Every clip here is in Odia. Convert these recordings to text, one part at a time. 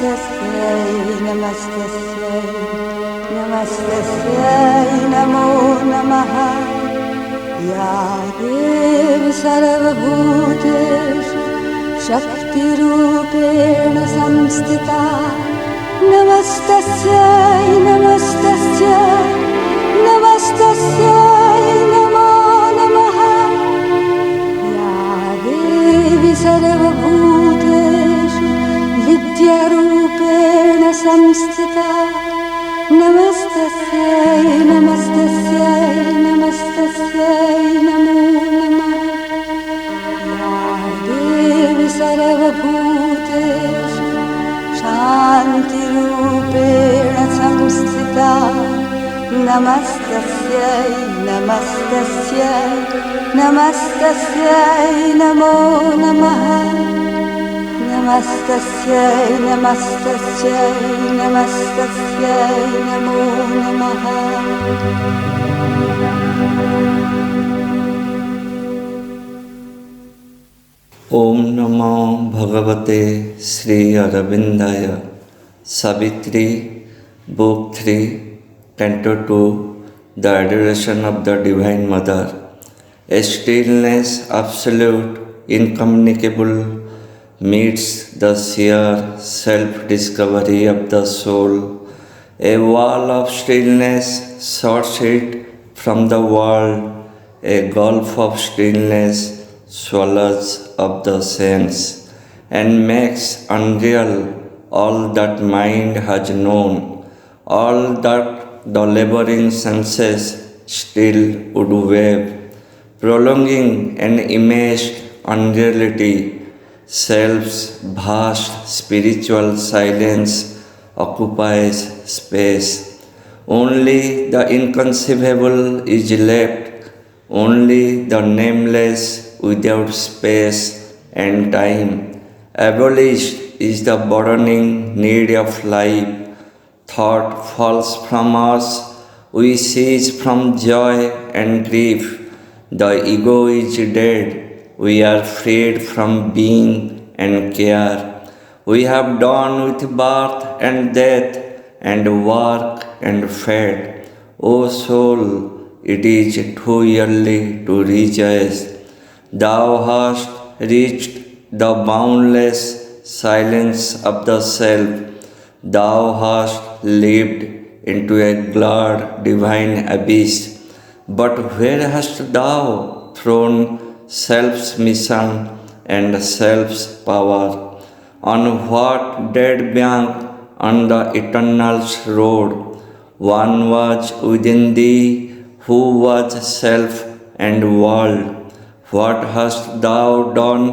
नमस्तस्यै नमो नमः। या देवी सर्वभूतेषु शक्तिरूपेण संस्थिता नमस्तस्यै नमो नमः। या देवी सर्वभूतेषु विद्यारूपेण संस्थिता नमस्तस्यै नमो नमः। या देवी सर्वभूतेषु शान्तिरूपेण संस्थिता नमस्तस्यै नमो नमः। नमस्तस्यै नमो नमः। ओम नमो भगवते Shri अरविंदाय। Savitri, Book 3, Canto 2, The Adoration of the Divine Mother. A stillness absolute, incommunicable, meets the sheer self-discovery of the soul. A wall of stillness shuts it from the world. A gulf of stillness swallows up the sense and makes unreal all that mind has known, all that the laboring senses still would wave, prolonging an imaged unreality. Self's vast spiritual silence occupies space. Only the inconceivable is left, only the nameless without space and time. Abolished is the burdening need of life. Thought falls from us, we cease from joy and grief. The ego is dead, we are freed from being and care. We have done with birth and death and work and fate. O soul, it is too early to rejoice. Thou hast reached the boundless silence of the self. Thou hast leaped into a glad divine abyss. But where hast thou thrown self's mission and self's power? On what dead bank on the eternal's road? One was within thee who was self and world. What hast thou done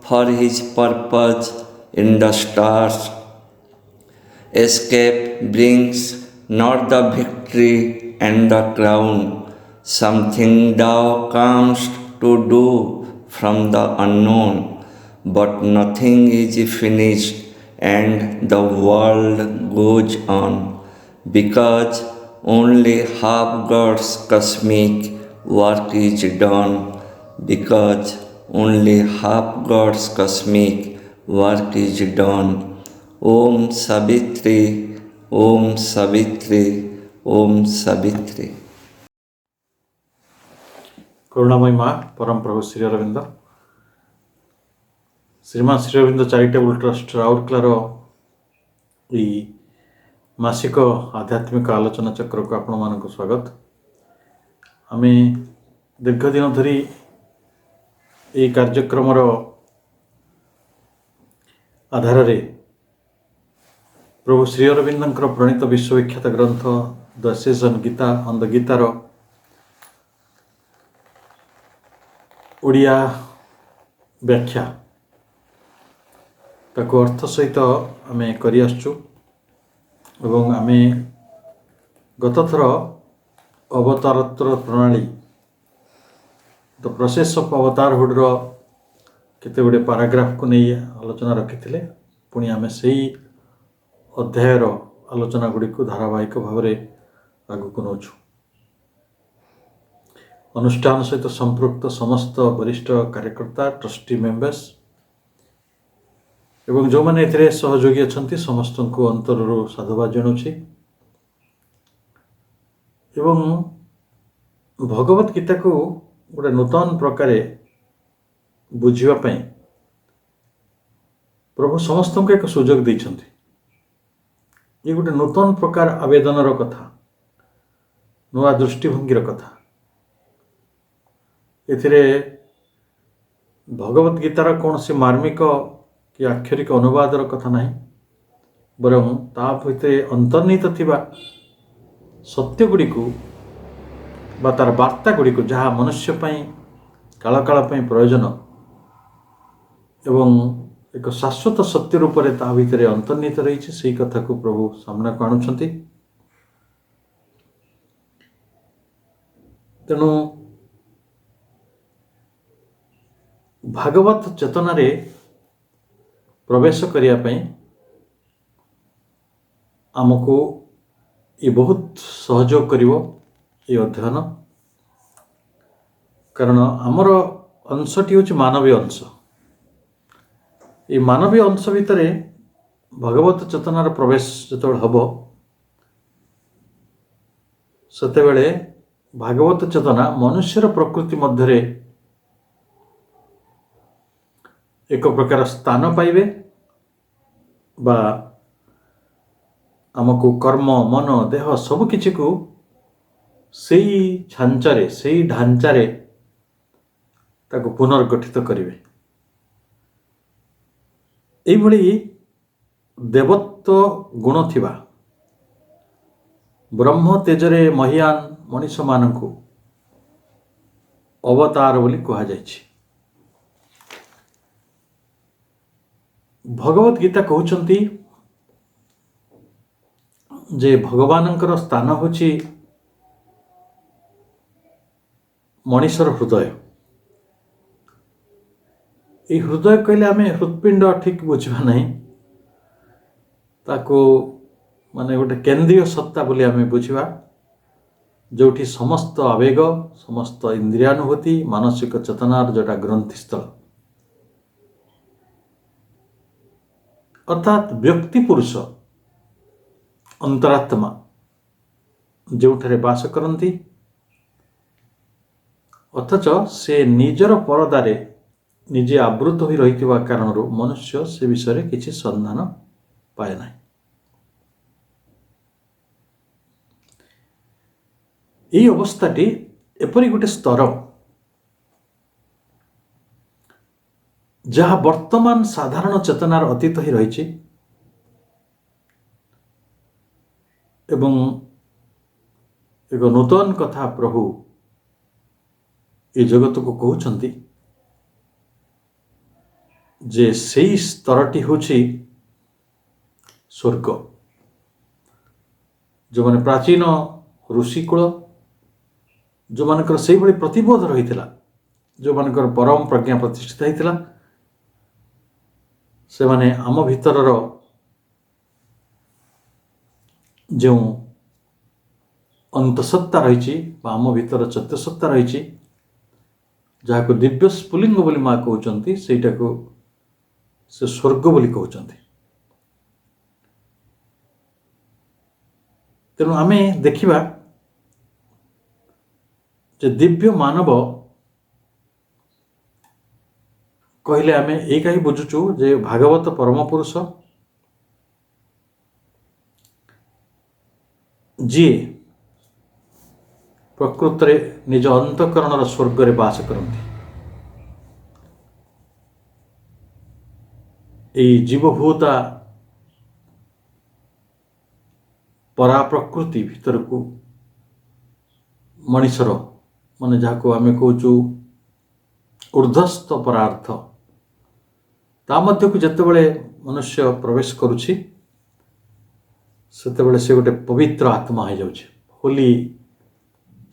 for his purpose in the stars? Escape brings not the victory and the crown. Something thou comest to do from the unknown, but nothing is finished and the world goes on, because only half God's cosmic work is done, because only half God's cosmic work is done. Om Savitri, Om Savitri, Om Savitri. करुणामयी माँ परम प्रभु श्री अरविंद श्रीमान श्री अरविंद चैरिटेबल ट्रस्ट राउरकेलार मासिक आध्यात्मिक आलोचना चक्र को आपण मानक स्वागत। आम दीर्घ दिन धरी ये कार्यक्रम आधार प्रभु श्री अरविंदर प्रणीत विश्वविख्यात ग्रंथ द सेजन गीता ऑन द गीतार ओडिया व्याख्या ताको अर्थ सहित आम करी आसचु एवं आम गत थर अवतारोत्तर प्रणाली द प्रोसेस ऑफ अवतारहुड केते गुडे पैराग्राफ को नहीं आलोचना रखी पुणी आम से अध्यायर आलोचना गुड़ी को धारावाहिक भाव में आगू को नौचु। अनुष्ठान सहित संपृक्त समस्त वरिष्ठ कार्यकर्ता ट्रस्टी मेंबर्स ଏବଂ ଯେଉଁମାନେ ଏଥିରେ ସହଯୋଗୀ ଅଛନ୍ତି ସମସ୍ତଙ୍କୁ ଅନ୍ତରରୁ ସାଧୁବାଦ ଜଣାଉଛି। ଏବଂ ଭଗବତ ଗୀତାକୁ ଗୋଟେ ନୂତନ ପ୍ରକାରେ ବୁଝିବା ପାଇଁ ପ୍ରଭୁ ସମସ୍ତଙ୍କୁ ଏକ ସୁଯୋଗ ଦେଇଛନ୍ତି। ଏ ଗୋଟେ ନୂତନ ପ୍ରକାର ଆବେଦନର କଥା, ନୂଆ ଦୃଷ୍ଟିଭଙ୍ଗୀର କଥା। ଏଥିରେ ଭଗବତ ଗୀତାର କୌଣସି ମାର୍ମିକ କି ଆକ୍ଷରିକ ଅନୁବାଦର କଥା ନାହିଁ, ବରଂ ତା ଭିତରେ ଅନ୍ତର୍ନିହିତ ଥିବା ସତ୍ୟ ଗୁଡ଼ିକୁ ବା ତାର ବାର୍ତ୍ତା ଗୁଡ଼ିକୁ ଯାହା ମନୁଷ୍ୟ ପାଇଁ କାଳ କାଳ ପାଇଁ ପ୍ରୟୋଜନ ଏବଂ ଏକ ଶାଶ୍ୱତ ସତ୍ୟ ରୂପରେ ତା ଭିତରେ ଅନ୍ତର୍ନିହିତ ରହିଛି, ସେହି କଥାକୁ ପ୍ରଭୁ ସାମ୍ନାକୁ ଆଣୁଛନ୍ତି। ତେଣୁ ଭାଗବତ ଚେତନାରେ ପ୍ରବେଶ କରିବା ପାଇଁ ଆମକୁ ଏ ବହୁତ ସହଯୋଗ କରିବ ଏ ଅଧ୍ୟୟନ। କାରଣ ଆମର ଅଂଶଟି ହେଉଛି ମାନବୀୟ ଅଂଶ। এই ମାନବୀୟ ଅଂଶ ଭିତରେ ଭଗବତ ଚେତନାର ପ୍ରବେଶ ଯେତେବେଳେ ହେବ, ସେତେବେଳେ ଭାଗବତ ଚେତନା ମନୁଷ୍ୟର ପ୍ରକୃତି ମଧ୍ୟରେ ଏକ ପ୍ରକାର ସ୍ଥାନ ପାଇବେ ବା ଆମକୁ କର୍ମ, ମନ, ଦେହ ସବୁକିଛିକୁ ସେଇ ଛାଞ୍ଚରେ, ସେଇ ଢାଞ୍ଚାରେ ତାକୁ ପୁନର୍ଗଠିତ କରିବେ। এইଭଳି ଦେବତ୍ୱ ଗୁଣ ଥିବା ବ୍ରହ୍ମ ତେଜରେ ମହିୟାନ ମଣିଷମାନଙ୍କୁ ଅବତାର ବୋଲି କୁହାଯାଇଛି। ଭଗବତ ଗୀତା କହୁଛନ୍ତି ଯେ ଭଗବାନଙ୍କର ସ୍ଥାନ ହେଉଛି ମଣିଷର ହୃଦୟ। এই ହୃଦୟ କହିଲେ ଆମେ ହୃତ୍ପିଣ୍ଡ ଠିକ୍ ବୁଝିବା ନାହିଁ, ତାକୁ ମାନେ ଗୋଟେ କେନ୍ଦ୍ରୀୟ ସତ୍ତା ବୋଲି ଆମେ ବୁଝିବା, ଯେଉଁଠି ସମସ୍ତ ଆବେଗ, ସମସ୍ତ ଇନ୍ଦ୍ରିୟାନୁଭୂତି, ମାନସିକ ଚେତନାର ଯେଉଁଟା ଗ୍ରନ୍ଥିସ୍ଥଳ, ଅର୍ଥାତ୍ ବ୍ୟକ୍ତି ପୁରୁଷ ଅନ୍ତରାତ୍ମା ଯେଉଁଠାରେ ବାସ କରନ୍ତି, ଅଥଚ ସେ ନିଜର ପରଦାରେ ନିଜେ ଆବୃତ ହୋଇ ରହିଥିବା କାରଣରୁ ମନୁଷ୍ୟ ସେ ବିଷୟରେ କିଛି ସନ୍ଧାନ ପାଏ ନାହିଁ। এই ଅବସ୍ଥାଟି ଏପରି ଗୋଟେ ସ୍ତର ଯାହା ବର୍ତ୍ତମାନ ସାଧାରଣ ଚେତନାର ଅତୀତ ହୋଇ ରହିଛି ଏବଂ ଏକ ନୂତନ କଥା ପ୍ରଭୁ ଏ ଜଗତକୁ କହୁଛନ୍ତି ଯେ ସେହି ସ୍ତରଟି ହେଉଛି ସ୍ୱର୍ଗ। ଯେଉଁମାନେ ପ୍ରାଚୀନ ଋଷିକୂଳ, ଯେଉଁମାନଙ୍କର ସେଇଭଳି ପ୍ରତିବୋଧ ରହିଥିଲା, ଯେଉଁମାନଙ୍କର ପରମ ପ୍ରଜ୍ଞା ପ୍ରତିଷ୍ଠିତ ହୋଇଥିଲା, ସେମାନେ ଆମ ଭିତରର ଯେଉଁ ଅନ୍ତଃସତ୍ତା ରହିଛି ବା ଆମ ଭିତର ଚୈତ୍ୟସତ୍ତା ରହିଛି, ଯାହାକୁ ଦିବ୍ୟ ସ୍ଫୁଲିଙ୍ଗ ବୋଲି ମା କହୁଛନ୍ତି, ସେଇଟାକୁ ସେ ସ୍ୱର୍ଗ ବୋଲି କହୁଛନ୍ତି। ତେଣୁ ଆମେ ଦେଖିବା ଯେ ଦିବ୍ୟ ମାନବ କହିଲେ ଆମେ ଏଇଟା ହିଁ ବୁଝୁଛୁ ଯେ ଭାଗବତ ପରମ ପୁରୁଷ, ଯିଏ ପ୍ରକୃତରେ ନିଜ ଅନ୍ତଃକରଣର ସ୍ୱର୍ଗରେ ବାସ କରନ୍ତି। এই ଜୀବଭୂତା ପରାପ୍ରକୃତି ଭିତରକୁ ମଣିଷର ମାନେ ଯାହାକୁ ଆମେ କହୁଛୁ ଉର୍ଦ୍ଧ୍ୱସ୍ଥ ପରାର୍ଥ, ତା ମଧ୍ୟକୁ ଯେତେବେଳେ ମନୁଷ୍ୟ ପ୍ରବେଶ କରୁଛି, ସେତେବେଳେ ସେ ଗୋଟେ ପବିତ୍ର ଆତ୍ମା ହେଇଯାଉଛି, ହୋଲି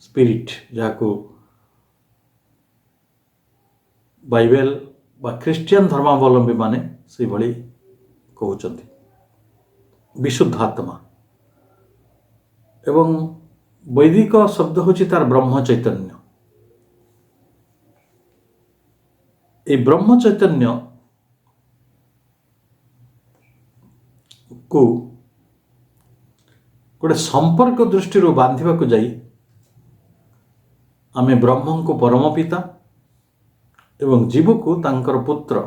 ସ୍ପିରିଟ୍, ଯାହାକୁ ବାଇବେଲ ବା ଖ୍ରୀଷ୍ଟିଆନ ଧର୍ମାବଲମ୍ବୀ ମାନେ ସେଇଭଳି କହୁଛନ୍ତି, ବିଶୁଦ୍ଧ ଆତ୍ମା। ଏବଂ ବୈଦିକ ଶବ୍ଦ ହେଉଛି ତାର ବ୍ରହ୍ମ ଚୈତନ୍ୟ। এই ବ୍ରହ୍ମ ଚୈତନ୍ୟ को गोटे संपर्क दृष्टि बांधा जाई आमे ब्रह्म को परम पिता एवं जीव को तांकर पुत्र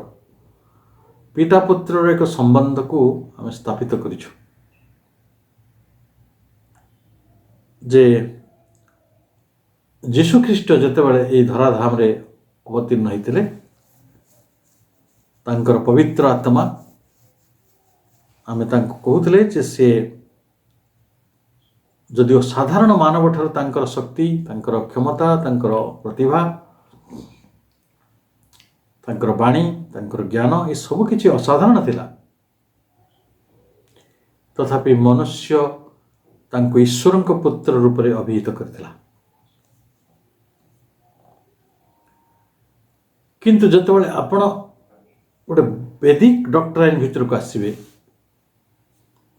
पिता पुत्र एक संबंध को आमे स्थापित करिछु जे जीशु ख्रीष्ट जेतेबेले ए धराधाम रे अवतीर्ण होइतिले तांकर पवित्र आत्मा आमे तांको कहूतिले जे से जदिओ साधारण मानव ठार तांकर शक्ति तांकर क्षमता तांकर प्रतिभा तांकर वाणी तांकर ज्ञान ये सब किछि असाधारण थिला तथापि मनुष्य तांको ईश्वरଙ୍କ पुत्र रूप रे अभिहित करथिला किंतु जतबेले आपण गोटे वैदिक डॉक्ट्राइन भितर को आसीबे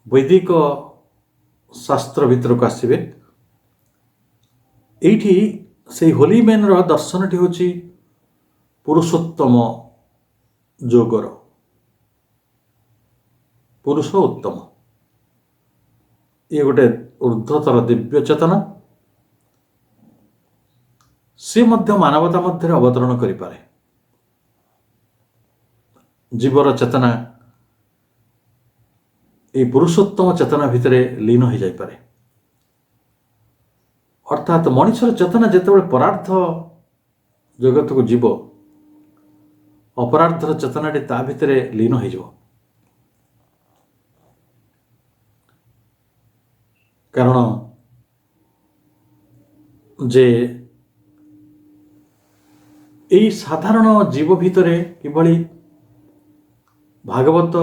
वैदिक शास्त्र भितर को आसीबे एठी से होली मैन रो दर्शन टी होची पुरुषोत्तम जोगर पुरुष उत्तम ये गोटे ऊर्ध्वतर दिव्य चेतना से मध्य मानवता मध्य अवतरण करि पारे जीवर चेतना ये पुरुषोत्तम चेतना भितर लीन हो जाई पारे अर्थात मनुष्यर चेतना जेतेबेले परार्थ जगत को जीव अपरार्थर चेतनाटी ता भितर लीन हो जाओ कारण जे यही साधारण जीव भितर किभली भागवत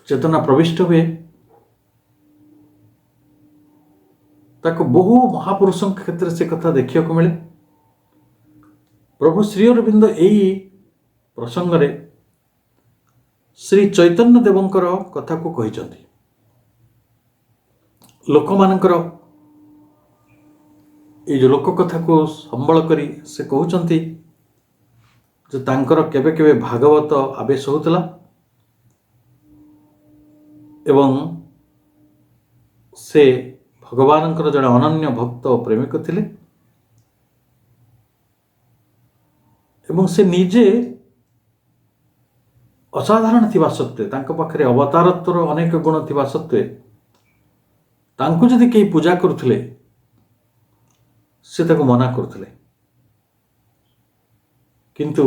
चेतना प्रविष्ट हुए ताको बहु महापुरुषों क्षेत्र से कथा देखिया को मिले प्रभु श्री अरविंद यही प्रसंग रे श्री चैतन्य देवंकर कथा को कहिसंती लोक मानकर ये जो लोक कथा को संबल करी से कहउचंती जो तांकर केबे केबे भागवत आवेश होतला एवं से भगवानंकर जड़े अनन्य भक्त और प्रेमिक थिले एवं से निजे असाधारण थिबा सत्वे तांको पाखरे अवतारत्वर अनेक गुण थिबा सत्वे तांको जदि केही पूजा करुथिले से ताको मना करुथिले किंतु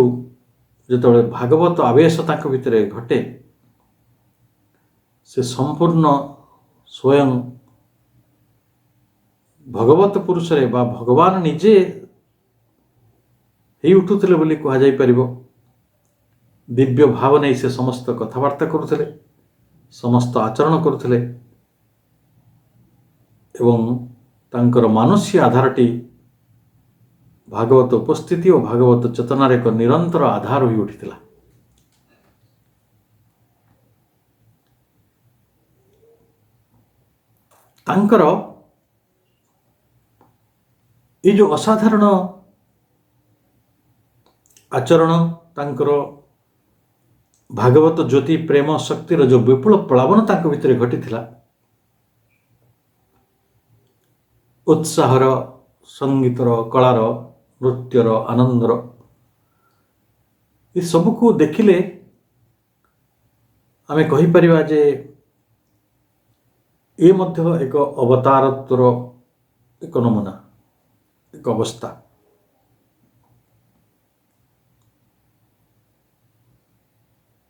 जेतबेले भागवत आवेश तांको भितरे घटे से संपूर्ण स्वयं भगवत पुरुष रे बा भगवान निजे ही उठुथिले बोली कहा जाई परिबो दिव्य भाव नहीं से समस्त कथबार्ता करुथिले समस्त आचरण करुथिले एवं तांकर मानसीय आधारटी भागवत उपस्थिति और भागवत चेतनार एक निरंतर आधार हो उठिथिला तांकर ये जो असाधारण आचरण तांकर भागवत ज्योति प्रेम शक्तिर जो विपुल प्लावन तांको भितर घटिथिला उत्साहर संगीतर कलार नृत्यर आनंदर ये सबको देखिले आमे कहि परिबा जे ये मध्य एक अवतारत्वर एक नमूना एक अवस्था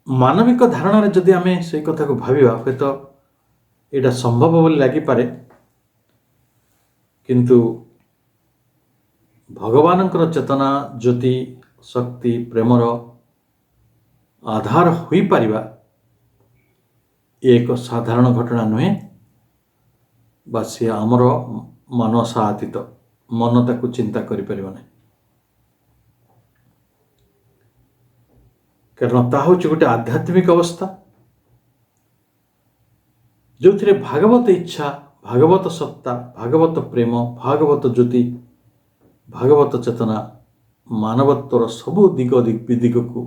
मानविक धारणा जदि आमे से कथा को भाविबा हे तो एटा संभव बोली लागि पारे किंतु भगवानंकर चेतना ज्योति शक्ति प्रेमर आधार होई पारिबा एक साधारण घटना नुहे बा सी आमर मानसा अतीत मन ताकू चिंता करि परिबा नै कारण ता होची गोटे आध्यात्मिक अवस्था जो थिरे भागवत इच्छा भागवत सत्ता भागवत प्रेम भागवत ज्योति भागवत चेतना मानवत्वर सबु दिग विदिग को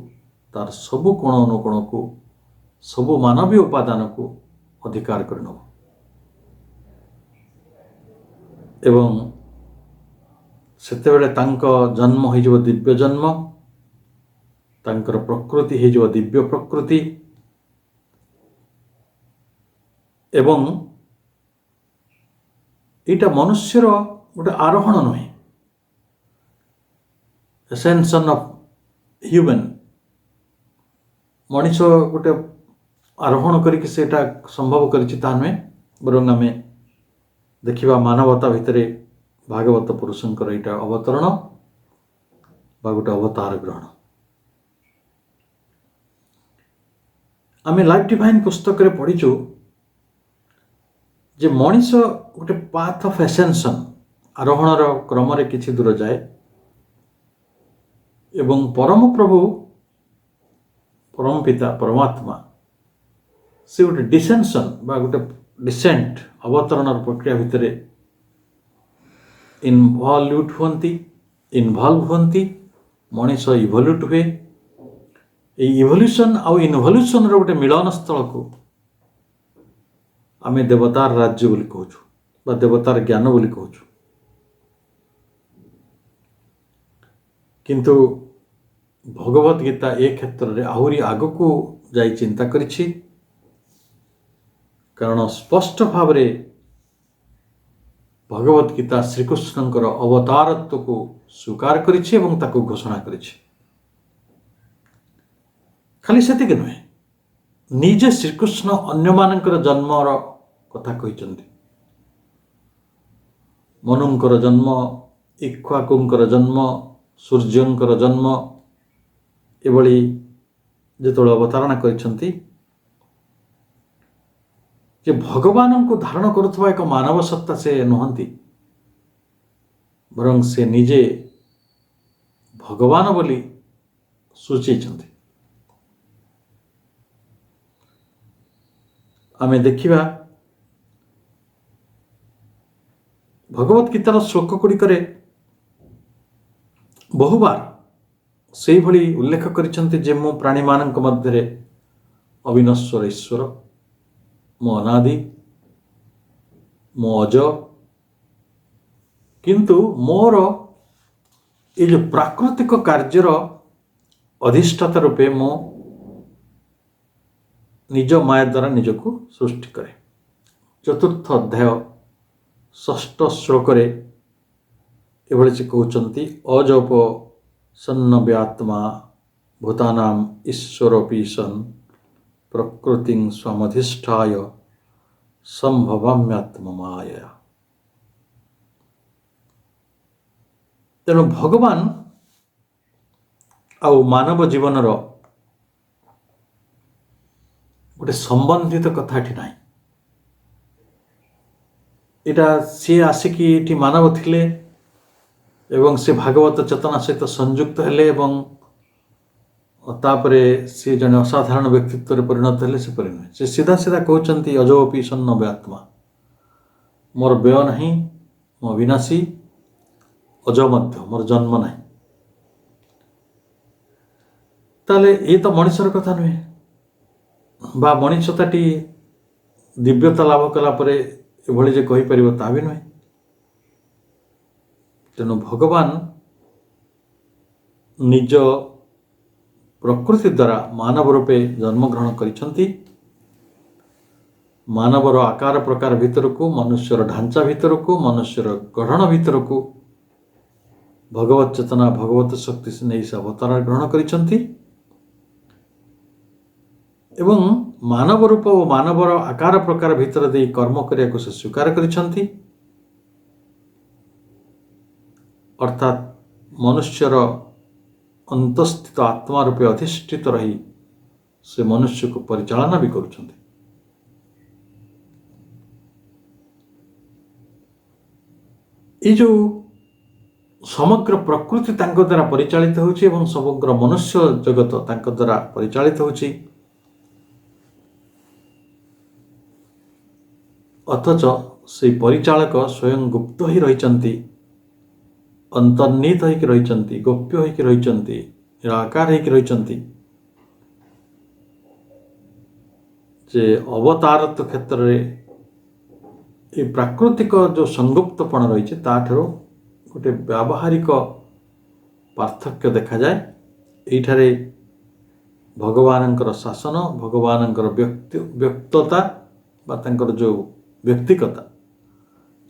तार सबु कोण अनुकोण को ସବୁ ମାନବୀୟ ଉପାଦାନକୁ ଅଧିକାର କରିନେବ ଏବଂ ସେତେବେଳେ ତାଙ୍କ ଜନ୍ମ ହୋଇଯିବ ଦିବ୍ୟ ଜନ୍ମ, ତାଙ୍କର ପ୍ରକୃତି ହୋଇଯିବ ଦିବ୍ୟ ପ୍ରକୃତି ଏବଂ ଏଇଟା ମନୁଷ୍ୟର ଗୋଟେ ଆରୋହଣ ନୁହେଁ, ଏସେନ୍ସନ୍ ଅଫ୍ ହ୍ୟୁମାନ୍। ମଣିଷ ଗୋଟେ ଆରୋହଣ କରିକି ସେଇଟା ସମ୍ଭବ କରିଛି ତାହା ନୁହେଁ, ବରଂ ଆମେ ଦେଖିବା ମାନବତା ଭିତରେ ଭାଗବତ ପୁରୁଷଙ୍କର ଏଇଟା ଅବତରଣ ବା ଗୋଟେ ଅବତାର ଗ୍ରହଣ। ଆମେ ଲାଇଫ୍ ଡିଭାଇନ୍ ପୁସ୍ତକରେ ପଢ଼ିଛୁ ଯେ ମଣିଷ ଗୋଟେ ପାଥ୍ ଅଫ୍ ଏସେନ୍ସନ୍, ଆରୋହଣର କ୍ରମରେ କିଛି ଦୂର ଯାଏ ଏବଂ ପରମ ପ୍ରଭୁ ପରମ ପିତା ପରମାତ୍ମା ସେ ଗୋଟେ ଡିସେନ୍ସନ୍ ବା ଗୋଟେ ଡିସେଣ୍ଟ ଅବତରଣର ପ୍ରକ୍ରିୟା ଭିତରେ ଇନଭଲ୍ଭ ହୁଅନ୍ତି, ମଣିଷ ଇଭଲ୍ୟୁଟ୍ ହୁଏ। এই ଇଭଲ୍ୟୁସନ୍ ଆଉ ଇନଭଲ୍ୟୁସନ୍ର ଗୋଟେ ମିଳନ ସ୍ଥଳକୁ ଆମେ ଦେବତାର ରାଜ୍ୟ ବୋଲି କହୁଛୁ ବା ଦେବତାର ଜ୍ଞାନ ବୋଲି କହୁଛୁ। କିନ୍ତୁ ଭଗବତ ଗୀତା ଏ କ୍ଷେତ୍ରରେ ଆହୁରି ଆଗକୁ ଯାଇ ଚିନ୍ତା କରିଛି, କାରଣ ସ୍ପଷ୍ଟ ଭାବରେ ଭଗବତ ଗୀତା ଶ୍ରୀକୃଷ୍ଣଙ୍କର ଅବତାରତ୍ୱକୁ ସ୍ୱୀକାର କରିଛି ଏବଂ ତାକୁ ଘୋଷଣା କରିଛି। ଖାଲି ସେତିକି ନୁହେଁ, ନିଜେ ଶ୍ରୀକୃଷ୍ଣ ଅନ୍ୟମାନଙ୍କର ଜନ୍ମର କଥା କହିଛନ୍ତି। ମନୁଙ୍କର ଜନ୍ମ, ଇକ୍ଷ୍ୱାକୁଙ୍କର ଜନ୍ମ, ସୂର୍ଯ୍ୟଙ୍କର ଜନ୍ମ ଏଭଳି ଯେତେବେଳେ ଅବତାରଣା କରିଛନ୍ତି ଯେ ଭଗବାନଙ୍କୁ ଧାରଣ କରୁଥିବା ଏକ ମାନବ ସତ୍ତା ସେ ନୁହନ୍ତି, ବରଂ ସେ ନିଜେ ଭଗବାନ ବୋଲି ସୂଚାଇଛନ୍ତି। ଆମେ ଦେଖିବା ଭଗବତ ଗୀତାର ଶ୍ଲୋକ ଗୁଡ଼ିକରେ ବହୁବାର ସେଇଭଳି ଉଲ୍ଲେଖ କରିଛନ୍ତି ଯେ ମୁଁ ପ୍ରାଣୀମାନଙ୍କ ମଧ୍ୟରେ ଅବିନଶ୍ୱର ଈଶ୍ୱର, ମୁଁ ଅନାଦି, ମୁଁ ଅଜ, କିନ୍ତୁ ମୋର ଏ ଯେଉଁ ପ୍ରାକୃତିକ କାର୍ଯ୍ୟର ଅଧିଷ୍ଠାତା ରୂପେ ମୁଁ ନିଜ ମାୟା ଦ୍ୱାରା ନିଜକୁ ସୃଷ୍ଟି କରେ। ଚତୁର୍ଥ ଅଧ୍ୟାୟ 6ଠ ଶ୍ଲୋକରେ ଏଭଳି ସେ କହୁଛନ୍ତି, ଅଜପ ସନ୍ନବ୍ୟାତ୍ମା ଭୂତାନାମ୍ ଈଶ୍ୱରୋପି ସନ୍ ପ୍ରକୃତିଂ ସ୍ୱମଧିଷ୍ଠାୟ ସମ୍ଭବାମ୍ୟାତ୍ମମାୟା। ତେଣୁ ଭଗବାନ ଆଉ ମାନବ ଜୀବନର ଗୋଟେ ସମ୍ବନ୍ଧିତ କଥା ଏଠି ନାହିଁ। ଏଇଟା ସିଏ ଆସିକି ଏଠି ମାନବ ଥିଲେ ଏବଂ ସେ ଭାଗବତ ଚେତନା ସହିତ ସଂଯୁକ୍ତ ହେଲେ ଏବଂ ତାପରେ ସିଏ ଜଣେ ଅସାଧାରଣ ବ୍ୟକ୍ତିତ୍ୱରେ ପରିଣତ ହେଲେ, ସେପରି ନୁହେଁ। ସେ ସିଧା ସିଧା କହୁଛନ୍ତି ଅଜୋପି ସନ୍ନବ୍ୟାତ୍ମା, ମୋର ବ୍ୟୟ ନାହିଁ, ମୁଁ ଅବିନାଶୀ, ଅଜ ମଧ୍ୟ, ମୋର ଜନ୍ମ ନାହିଁ। ତାହେଲେ ଏ ତ ମଣିଷର କଥା ନୁହେଁ, ବା ମଣିଷତାଟି ଦିବ୍ୟତା ଲାଭ କଲା ପରେ ଏଭଳି ଯେ କହିପାରିବ ତାହା ବି ନୁହେଁ। ତେଣୁ ଭଗବାନ ନିଜ ପ୍ରକୃତି ଦ୍ୱାରା ମାନବ ରୂପେ ଜନ୍ମଗ୍ରହଣ କରିଛନ୍ତି। ମାନବର ଆକାର ପ୍ରକାର ଭିତରକୁ, ମନୁଷ୍ୟର ଢାଞ୍ଚା ଭିତରକୁ, ମନୁଷ୍ୟର ଗଠନ ଭିତରକୁ ଭଗବତ ଚେତନା, ଭଗବତ ଶକ୍ତି ନେଇ ସେ ଅବତାର ଗ୍ରହଣ କରିଛନ୍ତି ଏବଂ ମାନବ ରୂପ ଓ ମାନବର ଆକାର ପ୍ରକାର ଭିତର ଦେଇ କର୍ମ କରିବାକୁ ସେ ସ୍ୱୀକାର କରିଛନ୍ତି। ଅର୍ଥାତ୍ ମନୁଷ୍ୟର ଅନ୍ତଃସ୍ଥିତ ଆତ୍ମା ରୂପେ ଅଧିଷ୍ଠିତ ରହି ସେ ମନୁଷ୍ୟକୁ ପରିଚାଳନା ବି କରୁଛନ୍ତି। এই ଯେଉଁ ସମଗ୍ର ପ୍ରକୃତି ତାଙ୍କ ଦ୍ୱାରା ପରିଚାଳିତ ହେଉଛି ଏବଂ ସମଗ୍ର ମନୁଷ୍ୟ ଜଗତ ତାଙ୍କ ଦ୍ୱାରା ପରିଚାଳିତ ହେଉଛି, ଅଥଚ ସେହି ପରିଚାଳକ ସ୍ୱୟଂ ଗୁପ୍ତ ହୋଇ ରହିଛନ୍ତି, ଅନ୍ତର୍ନିହିତ ହୋଇକି ରହିଛନ୍ତି, ଗୋପ୍ୟ ହୋଇକି ରହିଛନ୍ତି, ନିରାକାର ହୋଇକି ରହିଛନ୍ତି। ଯେ ଅବତାରତ୍ୱ କ୍ଷେତ୍ରରେ ଏ ପ୍ରାକୃତିକ ଯେଉଁ ସଂଗୁପ୍ତପଣ ରହିଛି ତାଠାରୁ ଗୋଟେ ବ୍ୟାବହାରିକ ପାର୍ଥକ୍ୟ ଦେଖାଯାଏ। ଏଇଠାରେ ଭଗବାନଙ୍କର ଶାସନ, ଭଗବାନଙ୍କର ବ୍ୟକ୍ତତା ବା ତାଙ୍କର ଯେଉଁ ବ୍ୟକ୍ତିଗତା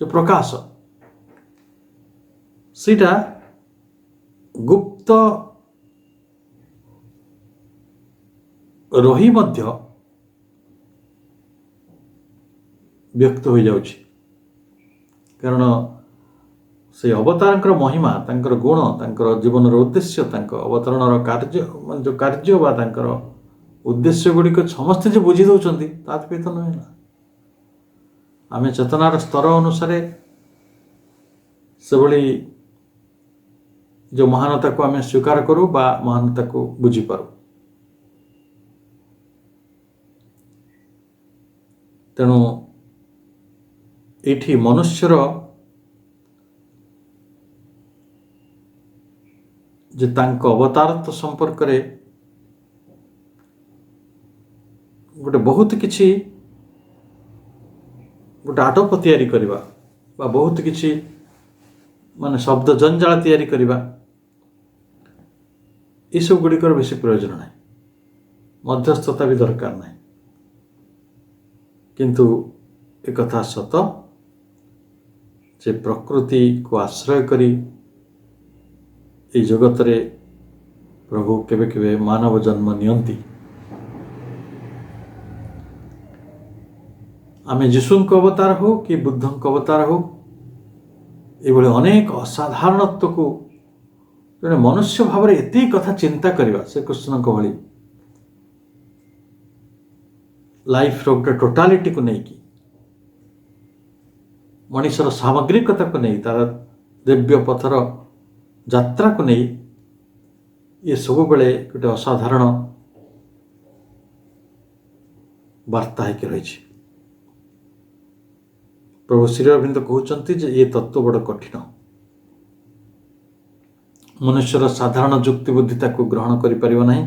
ଯେଉଁ ପ୍ରକାଶ, ସେଇଟା ଗୁପ୍ତ ରହି ମଧ୍ୟ ବ୍ୟକ୍ତ ହୋଇଯାଉଛି। କାରଣ ସେ ଅବତାରଙ୍କର ମହିମା, ତାଙ୍କର ଗୁଣ, ତାଙ୍କର ଜୀବନର ଉଦ୍ଦେଶ୍ୟ, ତାଙ୍କ ଅବତରଣର କାର୍ଯ୍ୟ ମାନେ ଯେଉଁ କାର୍ଯ୍ୟ ବା ତାଙ୍କର ଉଦ୍ଦେଶ୍ୟ ଗୁଡ଼ିକ ସମସ୍ତେ ଯେ ବୁଝି ଦେଉଛନ୍ତି ତା ତ ନୁହେଁ ନା। ଆମେ ଚେତନାର ସ୍ତର ଅନୁସାରେ ସେଭଳି ଯେଉଁ ମହାନତାକୁ ଆମେ ସ୍ୱୀକାର କରୁ ବା ମହାନତାକୁ ବୁଝିପାରୁ। ତେଣୁ ଏଇଠି ମନୁଷ୍ୟର ଯେ ତାଙ୍କ ଅବତାରତ୍ୱ ସମ୍ପର୍କରେ ଗୋଟେ ବହୁତ କିଛି ଗୋଟେ ଆଟୋପ ତିଆରି କରିବା ବା ବହୁତ କିଛି ମାନେ ଶବ୍ଦ ଜଞ୍ଜାଳ ତିଆରି କରିବା, ଏସବୁ ଗୁଡ଼ିକର ବେଶୀ ପ୍ରୟୋଜନ ନାହିଁ, ମଧ୍ୟସ୍ଥତା ବି ଦରକାର ନାହିଁ। କିନ୍ତୁ ଏକଥା ସତ ଯେ ପ୍ରକୃତିକୁ ଆଶ୍ରୟ କରି ଏହି ଜଗତରେ ପ୍ରଭୁ କେବେ କେବେ ମାନବ ଜନ୍ମ ନିଅନ୍ତି। ଆମେ ଯୀଶୁଙ୍କ ଅବତାର ହଉ କି ବୁଦ୍ଧଙ୍କ ଅବତାର ହଉ, ଏଭଳି ଅନେକ ଅସାଧାରଣତ୍ୱକୁ ଜଣେ ମନୁଷ୍ୟ ଭାବରେ ଏତିକି କଥା ଚିନ୍ତା କରିବା, ଶ୍ରୀକୃଷ୍ଣଙ୍କ ଭଳି ଲାଇଫ୍ର ଗୋଟେ ଟୋଟାଲିଟିକୁ ନେଇକି, ମଣିଷର ସାମଗ୍ରିକତାକୁ ନେଇ, ତାର ଦିବ୍ୟ ପଥର ଯାତ୍ରାକୁ ନେଇ ଏ ସବୁବେଳେ ଗୋଟେ ଅସାଧାରଣ ବାର୍ତ୍ତା ହେଇକି ରହିଛି। ପ୍ରଭୁ ଶ୍ରୀ ଅରବିନ୍ଦ କହୁଛନ୍ତି ଯେ ଏ ତତ୍ତ୍ୱ ବଡ଼ କଠିନ, ମନୁଷ୍ୟର ସାଧାରଣ ଯୁକ୍ତି ବୁଦ୍ଧି ତାକୁ ଗ୍ରହଣ କରିପାରିବ ନାହିଁ।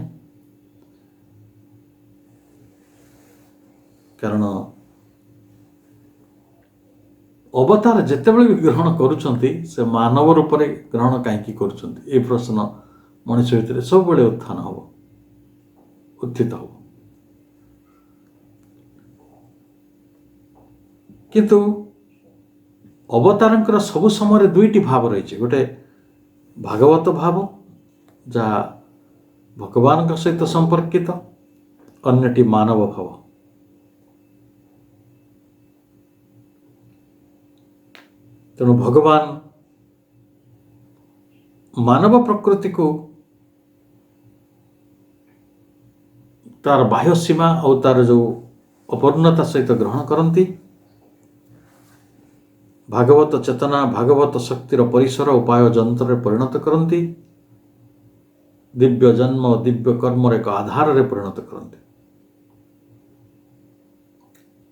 କାରଣ ଅବତାର ଯେତେବେଳେ ବି ଗ୍ରହଣ କରୁଛନ୍ତି ସେ ମାନବ ରୂପରେ ଗ୍ରହଣ କାହିଁକି କରୁଛନ୍ତି, ଏ ପ୍ରଶ୍ନ ମଣିଷ ଭିତରେ ସବୁବେଳେ ଉତ୍ଥିତ ହେବ। କିନ୍ତୁ ଅବତାରଙ୍କର ସବୁ ସମୟରେ ଦୁଇଟି ଭାବ ରହିଛି, ଗୋଟେ ଭାଗବତ ଭାବ ଯାହା ଭଗବାନଙ୍କ ସହିତ ସମ୍ପର୍କିତ, ଅନ୍ୟଟି ମାନବ ଭାବ। ତେଣୁ ଭଗବାନ ମାନବ ପ୍ରକୃତିକୁ ତାର ବାହ୍ୟ ସୀମା ଆଉ ତାର ଯେଉଁ ଅପୂର୍ଣ୍ଣତା ସହିତ ଗ୍ରହଣ କରନ୍ତି। ଭାଗବତ ଚେତନା, ଭାଗବତ ଶକ୍ତିର ପରିସର ଉପାୟ ଯନ୍ତ୍ରରେ ପରିଣତ କରନ୍ତି। ଦିବ୍ୟ ଜନ୍ମ, ଦିବ୍ୟ କର୍ମର ଏକ ଆଧାରରେ ପରିଣତ କରନ୍ତି।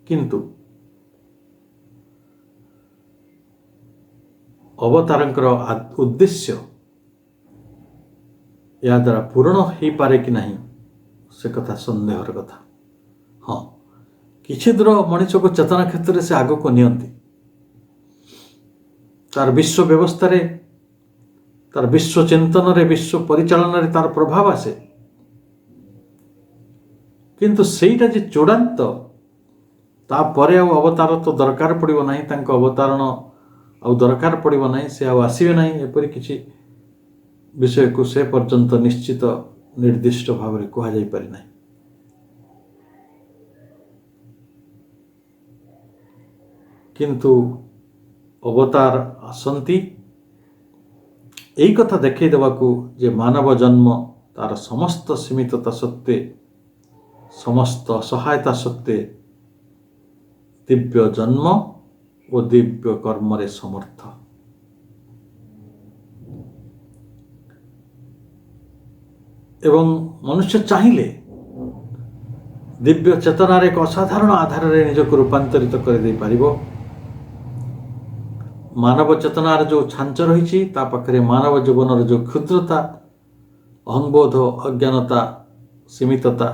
କିନ୍ତୁ ଅବତାରଙ୍କର ଉଦ୍ଦେଶ୍ୟ ଏହା ଦ୍ୱାରା ପୂରଣ ହେଇପାରେ କି ନାହିଁ ସେ କଥା ସନ୍ଦେହର କଥା। ହଁ, କିଛି ଦୂର ମଣିଷକୁ ଚେତନା କ୍ଷେତ୍ରରେ ସେ ଆଗକୁ ନିଅନ୍ତି, ତାର ବିଶ୍ୱ ବ୍ୟବସ୍ଥାରେ, ତାର ବିଶ୍ୱ ଚିନ୍ତନରେ, ବିଶ୍ୱ ପରିଚାଳନାରେ ତାର ପ୍ରଭାବ ଆସେ। କିନ୍ତୁ ସେଇଟା ଯେ ଚୂଡ଼ାନ୍ତ, ତାପରେ ଆଉ ଅବତାର ତ ଦରକାର ପଡ଼ିବ ନାହିଁ, ତାଙ୍କ ଅବତାରଣ ଆଉ ଦରକାର ପଡ଼ିବ ନାହିଁ, ସେ ଆଉ ଆସିବେ ନାହିଁ, ଏପରି କିଛି ବିଷୟକୁ ସେ ପର୍ଯ୍ୟନ୍ତ ନିଶ୍ଚିତ ନିର୍ଦ୍ଦିଷ୍ଟ ଭାବରେ କୁହାଯାଇପାରେ ନାହିଁ। କିନ୍ତୁ ଅବତାର ଆସନ୍ତି ଏଇ କଥା ଦେଖାଇ ଦେବାକୁ ଯେ ମାନବ ଜନ୍ମ ତାର ସମସ୍ତ ସୀମିତତା ସତ୍ତ୍ୱେ, ସମସ୍ତ ସହାୟତା ସତ୍ତ୍ୱେ ଦିବ୍ୟ ଜନ୍ମ ଓ ଦିବ୍ୟ କର୍ମରେ ସମର୍ଥ। ଏବଂ ମନୁଷ୍ୟ ଚାହିଁଲେ ଦିବ୍ୟ ଚେତନାର ଏକ ଅସାଧାରଣ ଆଧାରରେ ନିଜକୁ ରୂପାନ୍ତରିତ କରିଦେଇପାରିବ। ମାନବ ଚେତନାର ଯେଉଁ ଛାଞ୍ଚ ରହିଛି ତା ପାଖରେ ମାନବ ଜୀବନର ଯେଉଁ କ୍ଷୁଦ୍ରତା, ଅହଂବୋଧ, ଅଜ୍ଞାନତା, ସୀମିତତା,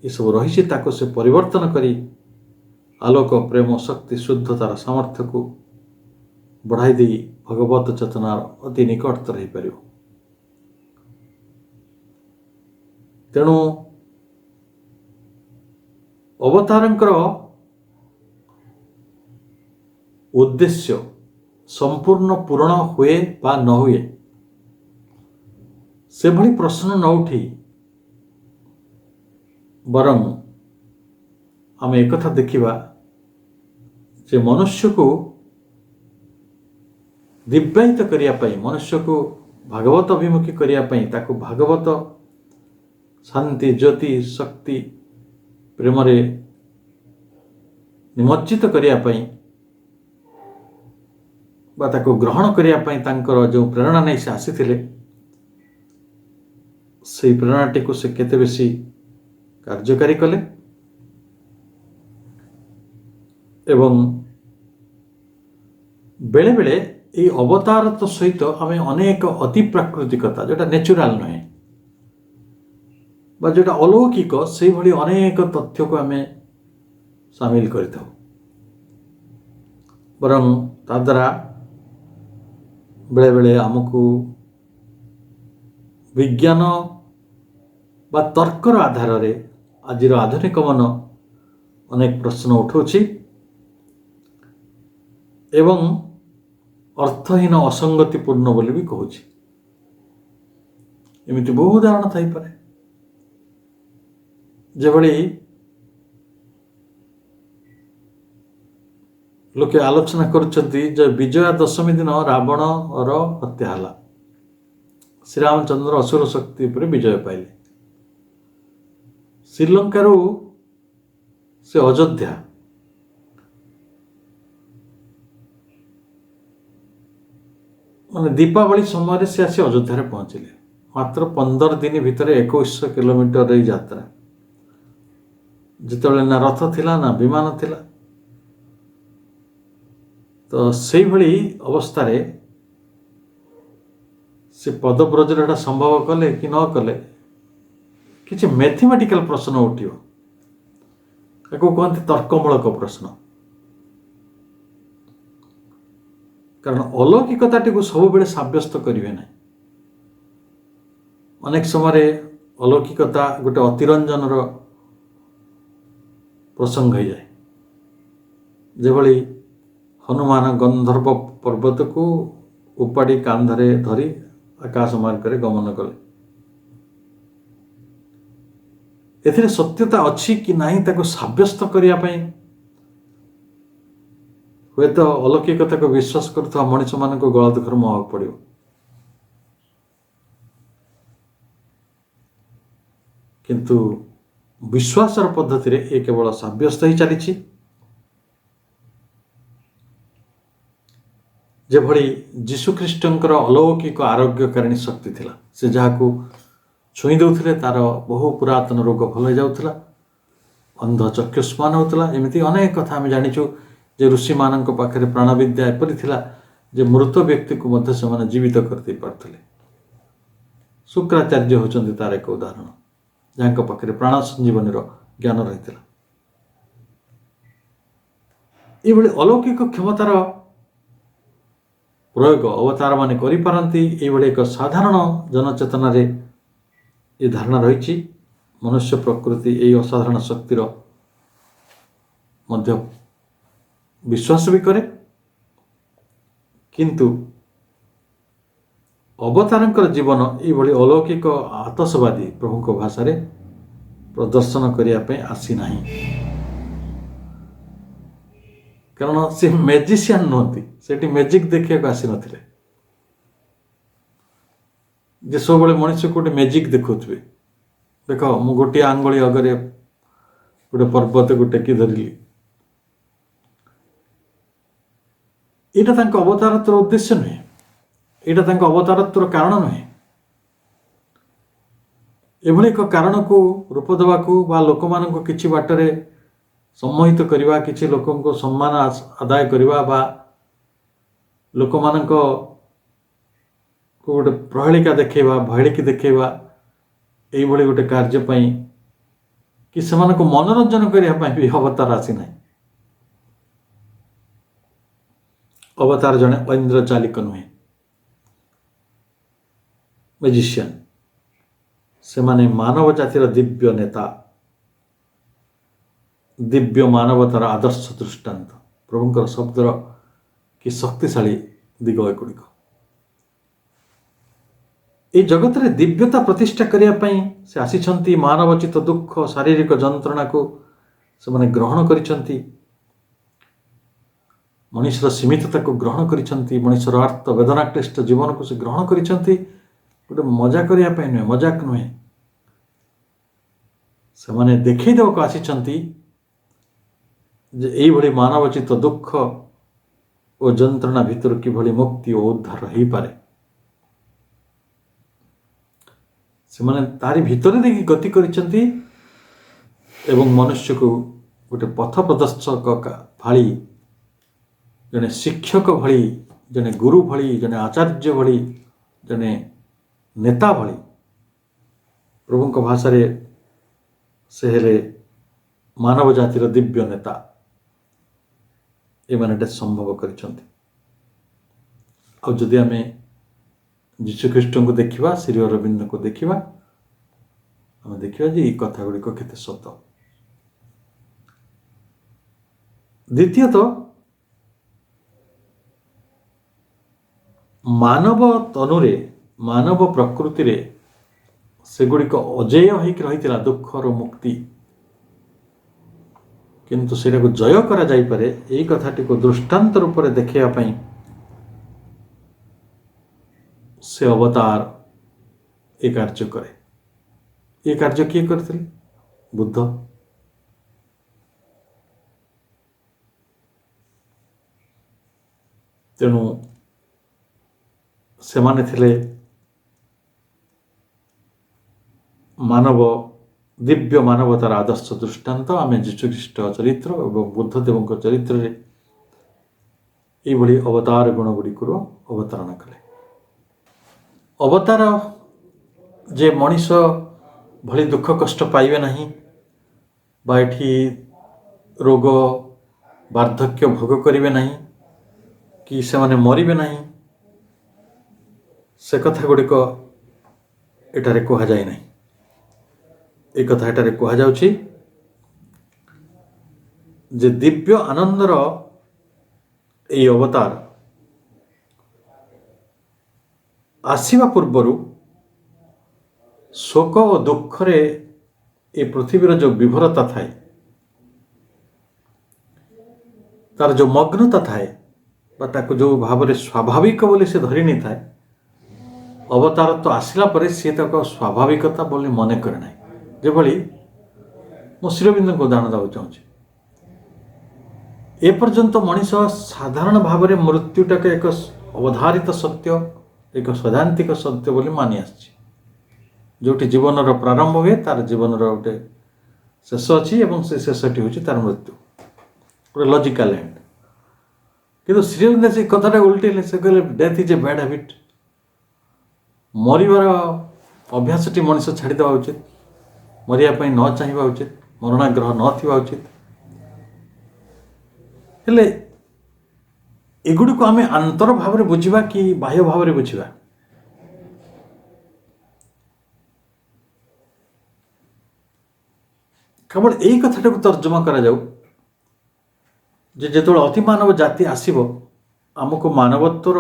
ଏସବୁ ରହିଛି ତାକୁ ସେ ପରିବର୍ତ୍ତନ କରି ଆଲୋକ ପ୍ରେମ ଶକ୍ତି ଶୁଦ୍ଧତାର ସାମର୍ଥ୍ୟକୁ ବଢ଼ାଇ ଦେଇ ଭଗବତ ଚେତନାର ଅତି ନିକଟତର ହୋଇପାରିବ। ତେଣୁ ଅବତାରଙ୍କର ଉଦ୍ଦେଶ୍ୟ ସମ୍ପୂର୍ଣ୍ଣ ପୂରଣ ହୁଏ ବା ନ ହୁଏ ସେଭଳି ପ୍ରଶ୍ନ ନ ଉଠି ବରଂ ଆମେ ଏକଥା ଦେଖିବା ଯେ ମନୁଷ୍ୟକୁ ଦିବ୍ୟାୟିତ କରିବା ପାଇଁ, ମନୁଷ୍ୟକୁ ଭାଗବତ ଅଭିମୁଖୀ କରିବା ପାଇଁ, ତାକୁ ଭାଗବତ ଶାନ୍ତି ଜ୍ୟୋତି ଶକ୍ତି ପ୍ରେମରେ ନିମଜ୍ଜିତ କରିବା ପାଇଁ ବା ତାକୁ ଗ୍ରହଣ କରିବା ପାଇଁ ତାଙ୍କର ଯେଉଁ ପ୍ରେରଣା ନେଇ ସେ ଆସିଥିଲେ ସେହି ପ୍ରେରଣାଟିକୁ ସେ କେତେ ବେଶୀ କାର୍ଯ୍ୟକାରୀ କଲେ ଏବଂ ବେଳେବେଳେ এই ଅବତାରତ୍ଵ ସହିତ ଆମେ ଅନେକ ଅତି ପ୍ରାକୃତିକତା ଯେଉଁଟା ନ୍ୟାଚୁରାଲ ନୁହେଁ ବା ଯେଉଁଟା ଅଲୌକିକ ସେଇଭଳି ଅନେକ ତଥ୍ୟକୁ ଆମେ ସାମିଲ କରିଥାଉ। ବରଂ ତାଦ୍ୱାରା ବେଳେବେଳେ ଆମକୁ ବିଜ୍ଞାନ ବା ତର୍କର ଆଧାରରେ ଆଜିର ଆଧୁନିକ ମନ ଅନେକ ପ୍ରଶ୍ନ ଉଠାଉଛି ଏବଂ ଅର୍ଥହୀନ ଅସଙ୍ଗତିପୂର୍ଣ୍ଣ ବୋଲି ବି କହୁଛି। ଏମିତି ବହୁ ଉଦାହରଣ ଥାଇପାରେ, ଯେଭଳି ଲୋକେ ଆଲୋଚନା କରୁଛନ୍ତି ଯେ ବିଜୟା ଦଶମୀ ଦିନ ରାବଣର ହତ୍ୟା ହେଲା, ଶ୍ରୀରାମଚନ୍ଦ୍ର ଅସୁର ଶକ୍ତି ଉପରେ ବିଜୟ ପାଇଲେ। ଶ୍ରୀଲଙ୍କାରୁ ସେ ଅଯୋଧ୍ୟା ମାନେ ଦୀପାବଳି ସମୟରେ ସେ ଆସି ଅଯୋଧ୍ୟାରେ ପହଞ୍ଚିଲେ। ମାତ୍ର 15 ଦିନ ଭିତରେ 2100 କିଲୋମିଟର ଏଇ ଯାତ୍ରା। ଯେତେବେଳେ ନା ରଥ ଥିଲା ନା ବିମାନ ଥିଲା। ତ ସେଇଭଳି ଅବସ୍ଥାରେ ସେ ପଦବ୍ରଜରେ ଏଟା ସମ୍ଭବ କଲେ କି ନ କଲେ କିଛି ମ୍ୟାଥମେଟିକାଲ ପ୍ରଶ୍ନ ଉଠିବ। ତାକୁ କୁହନ୍ତି ତର୍କମୂଳକ ପ୍ରଶ୍ନ। କାରଣ ଅଲୌକିକତାଟିକୁ ସବୁବେଳେ ସାବ୍ୟସ୍ତ କରିବେ ନାହିଁ। ଅନେକ ସମୟରେ ଅଲୌକିକତା ଗୋଟେ ଅତିରଞ୍ଜନର ପ୍ରସଙ୍ଗ ହୋଇଯାଏ। ଯେଭଳି ହନୁମାନ ଗନ୍ଧର୍ବ ପର୍ବତକୁ ଉପାଡ଼ି କାନ୍ଧରେ ଧରି ଆକାଶ ମାର୍ଗରେ ଗମନ କଲେ। ଏଥିରେ ସତ୍ୟତା ଅଛି କି ନାହିଁ ତାକୁ ସାବ୍ୟସ୍ତ କରିବା ପାଇଁ ହୁଏତ ଅଲୌକିକତାକୁ ବିଶ୍ୱାସ କରୁଥିବା ମଣିଷମାନଙ୍କୁ ଗଳା ଦୁଃଖରେ ମୁହାଁବାକୁ ପଡ଼ିବ। କିନ୍ତୁ ବିଶ୍ୱାସର ପଦ୍ଧତିରେ ଏ କେବଳ ସାବ୍ୟସ୍ତ ହୋଇ ଚାଲିଛି। ଯେଭଳି ଯୀଶୁଖ୍ରୀଷ୍ଟଙ୍କର ଅଲୌକିକ ଆରୋଗ୍ୟକାରିଣୀ ଶକ୍ତି ଥିଲା, ସେ ଯାହାକୁ ଛୁଇଁ ଦେଉଥିଲେ ତାର ବହୁ ପୁରାତନ ରୋଗ ଭଲ ହୋଇଯାଉଥିଲା, ଅନ୍ଧ ଚକ୍ଷୁଷ୍ମାନ ହେଉଥିଲା। ଏମିତି ଅନେକ କଥା ଆମେ ଜାଣିଛୁ ଯେ ଋଷିମାନଙ୍କ ପାଖରେ ପ୍ରାଣବିଦ୍ୟା ଏପରି ଥିଲା ଯେ ମୃତ ବ୍ୟକ୍ତିକୁ ମଧ୍ୟ ସେମାନେ ଜୀବିତ କରିଦେଇ ପାରୁଥିଲେ। ଶୁକ୍ରାଚାର୍ଯ୍ୟ ହେଉଛନ୍ତି ତାର ଏକ ଉଦାହରଣ, ଯାହାଙ୍କ ପାଖରେ ପ୍ରାଣ ସଞ୍ଜୀବନୀର ଜ୍ଞାନ ରହିଥିଲା। ଏଇଭଳି ଅଲୌକିକ କ୍ଷମତାର ପ୍ରୟୋଗ ଅବତାରମାନେ କରିପାରନ୍ତି। ଏଇଭଳି ଏକ ସାଧାରଣ ଜନଚେତନାରେ ଏ ଧାରଣା ରହିଛି। ମନୁଷ୍ୟ ପ୍ରକୃତି ଏହି ଅସାଧାରଣ ଶକ୍ତିର ମଧ୍ୟ ବିଶ୍ୱାସ ବି କରେ। କିନ୍ତୁ ଅବତାରଙ୍କର ଜୀବନ ଏଇଭଳି ଅଲୌକିକ ଆତସବାଦୀ ପ୍ରଭୁଙ୍କ ଭାଷାରେ ପ୍ରଦର୍ଶନ କରିବା ପାଇଁ ଆସିନାହିଁ। କାରଣ ସେ ମ୍ୟାଜିସିଆନ୍ ନୁହନ୍ତି, ସେଠି ମ୍ୟାଜିକ୍ ଦେଖିବାକୁ ଆସିନଥିଲେ ଯେ ସବୁବେଳେ ମଣିଷକୁ ଗୋଟେ ମ୍ୟାଜିକ୍ ଦେଖାଉଥିବେ। ଦେଖ ମୁଁ ଗୋଟିଏ ଆଙ୍ଗୁଳି ଅଗରେ ଗୋଟେ ପର୍ବତକୁ ଟେକି ଧରିଲି। ଏଇଟା ତାଙ୍କ ଅବତାରତ୍ୱର ଉଦ୍ଦେଶ୍ୟ ନୁହେଁ, ଏଇଟା ତାଙ୍କ ଅବତାରତ୍ୱର କାରଣ ନୁହେଁ। ଏଭଳି ଏକ କାରଣକୁ ରୂପ ଦେବାକୁ ବା ଲୋକମାନଙ୍କୁ କିଛି ବାଟରେ ସମ୍ମୋହିତ କରିବା, କିଛି ଲୋକଙ୍କୁ ସମ୍ମାନ ଆଦାୟ କରିବା ବା ଲୋକମାନଙ୍କ ଗୋଟେ ପ୍ରହେଳିକା ଦେଖେଇବା, ଭୟଳିକି ଦେଖେଇବା, ଏଇଭଳି ଗୋଟେ କାର୍ଯ୍ୟ ପାଇଁ कि ସେମାନଙ୍କୁ ମନୋରଞ୍ଜନ କରିବା ପାଇଁ ବି ଅବତାର ଆସିନାହିଁ। ଅବତାର ଜଣେ ଐନ୍ଦ୍ରଜାଲିକ ନୁହେଁ, ମ୍ୟାଜିସିଆନ। ସେମାନେ ମାନବ ଜାତିର ଦିବ୍ୟ ନେତା, ଦିବ୍ୟ ମାନବତାର ଆଦର୍ଶ ଦୃଷ୍ଟାନ୍ତ। ପ୍ରଭୁଙ୍କର ଶବ୍ଦର କି ଶକ୍ତିଶାଳୀ ଦିଗ ଏଗୁଡ଼ିକ। এই ଜଗତରେ ଦିବ୍ୟତା ପ୍ରତିଷ୍ଠା କରିବା ପାଇଁ ସେ ଆସିଛନ୍ତି। ମାନବଚିତ ଦୁଃଖ, ଶାରୀରିକ ଯନ୍ତ୍ରଣାକୁ ସେମାନେ ଗ୍ରହଣ କରିଛନ୍ତି। ମଣିଷର ସୀମିତତାକୁ ଗ୍ରହଣ କରିଛନ୍ତି। ମଣିଷର ଆର୍ତ ବେଦନାକ୍ଳିଷ୍ଟ ଜୀବନକୁ ସେ ଗ୍ରହଣ କରିଛନ୍ତି। ଗୋଟେ ମଜା କରିବା ପାଇଁ ନୁହେଁ, ମଜାକ ନୁହେଁ। ସେମାନେ ଦେଖେଇ ଦେବାକୁ ଆସିଛନ୍ତି ଯେ ଏଇଭଳି ମାନବଚିତ ଦୁଃଖ ଓ ଯନ୍ତ୍ରଣା ଭିତରୁ କିଭଳି ମୁକ୍ତି ଓ ଉଦ୍ଧାର ହେଇପାରେ। ସେମାନେ ତାରି ଭିତରେ ଦେଇକି ଗତି କରିଛନ୍ତି ଏବଂ ମନୁଷ୍ୟକୁ ଗୋଟେ ପଥ ପ୍ରଦର୍ଶକ ଭଳି, ଜଣେ ଶିକ୍ଷକ ଭଳି, ଜଣେ ଗୁରୁ ଭଳି, ଜଣେ ଆଚାର୍ଯ୍ୟ ଭଳି, ଜଣେ ନେତା ଭଳି, ପ୍ରଭୁଙ୍କ ଭାଷାରେ ସେ ହେଲେ ମାନବ ଜାତିର ଦିବ୍ୟ ନେତା। ଏମାନେ ଏଟା ସମ୍ଭବ କରିଛନ୍ତି। ଆଉ ଯଦି ଆମେ ଯୀଶୁଖ୍ରୀଷ୍ଟଙ୍କୁ ଦେଖିବା, ଶ୍ରୀ ଅରବିନ୍ଦଙ୍କୁ ଦେଖିବା, ଆମେ ଦେଖିବା ଯେ ଏଇ କଥା ଗୁଡ଼ିକ କେତେ ସତ। ଦ୍ୱିତୀୟତଃ, ମାନବ ତନୁରେ, ମାନବ ପ୍ରକୃତିରେ ସେଗୁଡ଼ିକ ଅଜେୟ ହେଇକି ରହିଥିଲା, ଦୁଃଖର ମୁକ୍ତି। କିନ୍ତୁ ସେଇଟାକୁ ଜୟ କରାଯାଇପାରେ, ଏଇ କଥାଟିକୁ ଦୃଷ୍ଟାନ୍ତ ରୂପରେ ଦେଖାଇବା ପାଇଁ ସେ ଅବତାର ଏ କାର୍ଯ୍ୟ କରେ। ଏ କାର୍ଯ୍ୟ କିଏ କରିଥିଲେ? ବୁଦ୍ଧ। ତେଣୁ ସେମାନେ ଥିଲେ ମାନବ, ଦିବ୍ୟ ମାନବତାର ଆଦର୍ଶ ଦୃଷ୍ଟାନ୍ତ। ଆମେ ଯୀଶୁଖ୍ରୀଷ୍ଟ ଚରିତ୍ର ଏବଂ ବୁଦ୍ଧଦେବଙ୍କ ଚରିତ୍ରରେ ଏଇଭଳି ଅବତାର ଗୁଣ ଗୁଡ଼ିକର ଅବତାରଣ କଲେ। ଅବତାର ଯେ ମଣିଷ ଭଳି ଦୁଃଖ କଷ୍ଟ ପାଇବେ ନାହିଁ ବା ଏଠି ରୋଗ ବାର୍ଦ୍ଧକ୍ୟ ଭୋଗ କରିବେ ନାହିଁ କି ସେମାନେ ମରିବେ ନାହିଁ, ସେ କଥା ଗୁଡ଼ିକ ଏଠାରେ କୁହାଯାଏ ନାହିଁ। ଏ କଥା ଏଠାରେ କୁହାଯାଉଛି ଯେ ଦିବ୍ୟ ଆନନ୍ଦର ଏହି ଅବତାର ଆସିବା ପୂର୍ବରୁ ଶୋକ ଓ ଦୁଃଖରେ ଏ ପୃଥିବୀର ଯେଉଁ ବିଭୋରତା ଥାଏ, ତାର ଯେଉଁ ମଗ୍ନତା ଥାଏ ବା ତାକୁ ଯେଉଁ ଭାବରେ ସ୍ୱାଭାବିକ ବୋଲି ସେ ଧରି ନେଇଥାଏ, ଅବତାର ତ ଆସିଲା ପରେ ସିଏ ତାକୁ ସ୍ୱାଭାବିକତା ବୋଲି ମନେ କରେ ନାହିଁ। ଯେଭଳି ମୁଁ ଶ୍ରୀ ଅରବିନ୍ଦଙ୍କ ଉଦାହରଣ ଦେବାକୁ ଚାହୁଁଛି। ଏପର୍ଯ୍ୟନ୍ତ ମଣିଷ ସାଧାରଣ ଭାବରେ ମୃତ୍ୟୁଟାକୁ ଏକ ଅବଧାରିତ ସତ୍ୟ, ଏକ ସୈଦ୍ଧାନ୍ତିକ ସତ୍ୟ ବୋଲି ମାନି ଆସିଛି। ଯେଉଁଠି ଜୀବନର ପ୍ରାରମ୍ଭ ହୁଏ, ତାର ଜୀବନର ଗୋଟେ ଶେଷ ଅଛି ଏବଂ ସେ ଶେଷଟି ହେଉଛି ତାର ମୃତ୍ୟୁ, ଗୋଟେ ଲଜିକାଲ ଏଣ୍ଡ। କିନ୍ତୁ ଶ୍ରୀ ଅରବିନ୍ଦ ସେ କଥାଟା ଉଲ୍ଟେଇଲେ। ସେ କହିଲେ death is a bad habit. ମରିବାର ଅଭ୍ୟାସଟି ମଣିଷ ଛାଡ଼ିଦେବା ଉଚିତ, ମରିବା ପାଇଁ ନ ଚାହିଁବା ଉଚିତ, ମରଣାଗ୍ରହ ନଥିବା ଉଚିତ। ହେଲେ ଏଗୁଡ଼ିକୁ ଆମେ ଆନ୍ତର ଭାବରେ ବୁଝିବା କି ବାହ୍ୟ ଭାବରେ ବୁଝିବା? କେବଳ ଏଇ କଥାଟାକୁ ତର୍ଜମା କରାଯାଉ ଯେ ଯେତେବେଳେ ଅତିମାନବ ଜାତି ଆସିବ, ଆମକୁ ମାନବତ୍ୱର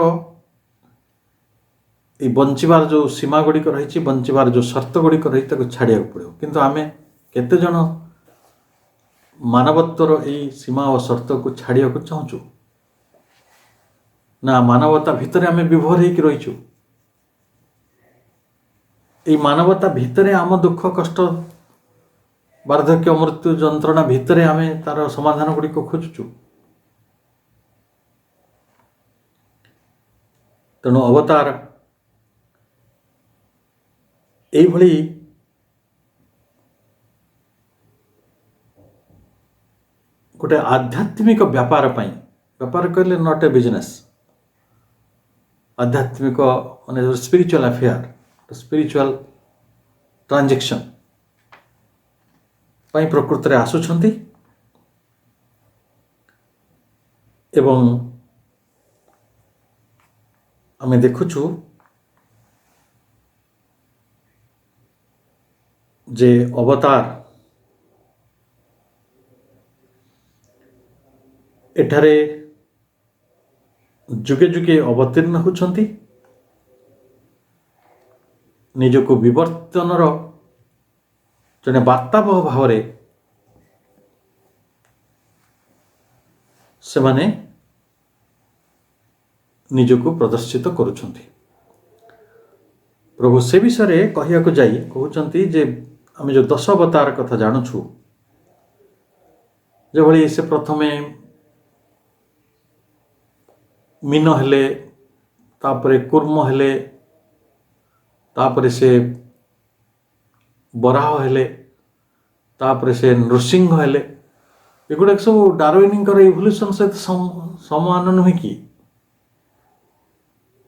এই ବଞ୍ଚିବାର ଯେଉଁ ସୀମା ଗୁଡ଼ିକ ରହିଛି, ବଞ୍ଚିବାର ଯେଉଁ ସର୍ତ୍ତ ଗୁଡ଼ିକ ରହିଛି, ତାକୁ ଛାଡ଼ିବାକୁ ପଡ଼ିବ। କିନ୍ତୁ ଆମେ କେତେଜଣ ମାନବତ୍ୱର ଏହି ସୀମା ଓ ସର୍ତ୍ତକୁ ଛାଡ଼ିବାକୁ ଚାହୁଁଛୁ? ନା ମାନବତା ଭିତରେ ଆମେ ବିଭୋର ହେଇକି ରହିଛୁ। এই ମାନବତା ଭିତରେ ଆମ ଦୁଃଖ କଷ୍ଟ, ବାର୍ଦ୍ଧକ୍ୟ, ମୃତ୍ୟୁ, ଯନ୍ତ୍ରଣା ଭିତରେ ଆମେ ତାର ସମାଧାନ ଗୁଡ଼ିକ ଖୋଜୁଛୁ। ତେଣୁ ଅବତାର এইଭଳି ଗୋଟେ ଆଧ୍ୟାତ୍ମିକ ବ୍ୟାପାର ପାଇଁ, ବ୍ୟାପାର କହିଲେ ନଟ୍ ଏ ବିଜନେସ୍, ଆଧ୍ୟାତ୍ମିକ ମାନେ ସ୍ପିରିଚୁଆଲ ଆଫେୟାର, ସ୍ପିରିଚୁଆଲ ଟ୍ରାଞ୍ଜାକ୍ସନ୍, ପାଇଁ ପ୍ରକୃତରେ ଆସୁଛନ୍ତି ଏବଂ ଆମେ ଦେଖୁଛୁ ଯେ ଅବତାର ଏଠାରେ ଯୁଗେ ଯୁଗେ ଅବତୀର୍ଣ୍ଣ ହେଉଛନ୍ତି, ନିଜକୁ ବିବର୍ତ୍ତନର ଜଣେ ବାର୍ତ୍ତାବହ ଭାବରେ ସେମାନେ ନିଜକୁ ପ୍ରଦର୍ଶିତ କରୁଛନ୍ତି। ପ୍ରଭୁ ସେ ବିଷୟରେ କହିବାକୁ ଯାଇ କହୁଛନ୍ତି ଯେ ଆମେ ଯେଉଁ 10 ଅବତାର କଥା ଜାଣୁଛୁ, ଯେଭଳି ସେ ପ୍ରଥମେ ମୀନ ହେଲେ, ତାପରେ କୁର୍ମ ହେଲେ, ତାପରେ ସେ ବରାହ ହେଲେ, ତାପରେ ସେ ନୃସିଂହ ହେଲେ। ଏଗୁଡ଼ାକ ସବୁ ଡାରୱିନଙ୍କର ଇଭଲ୍ୟୁସନ୍ ସହିତ ସମାନ ନୁହେଁ କି?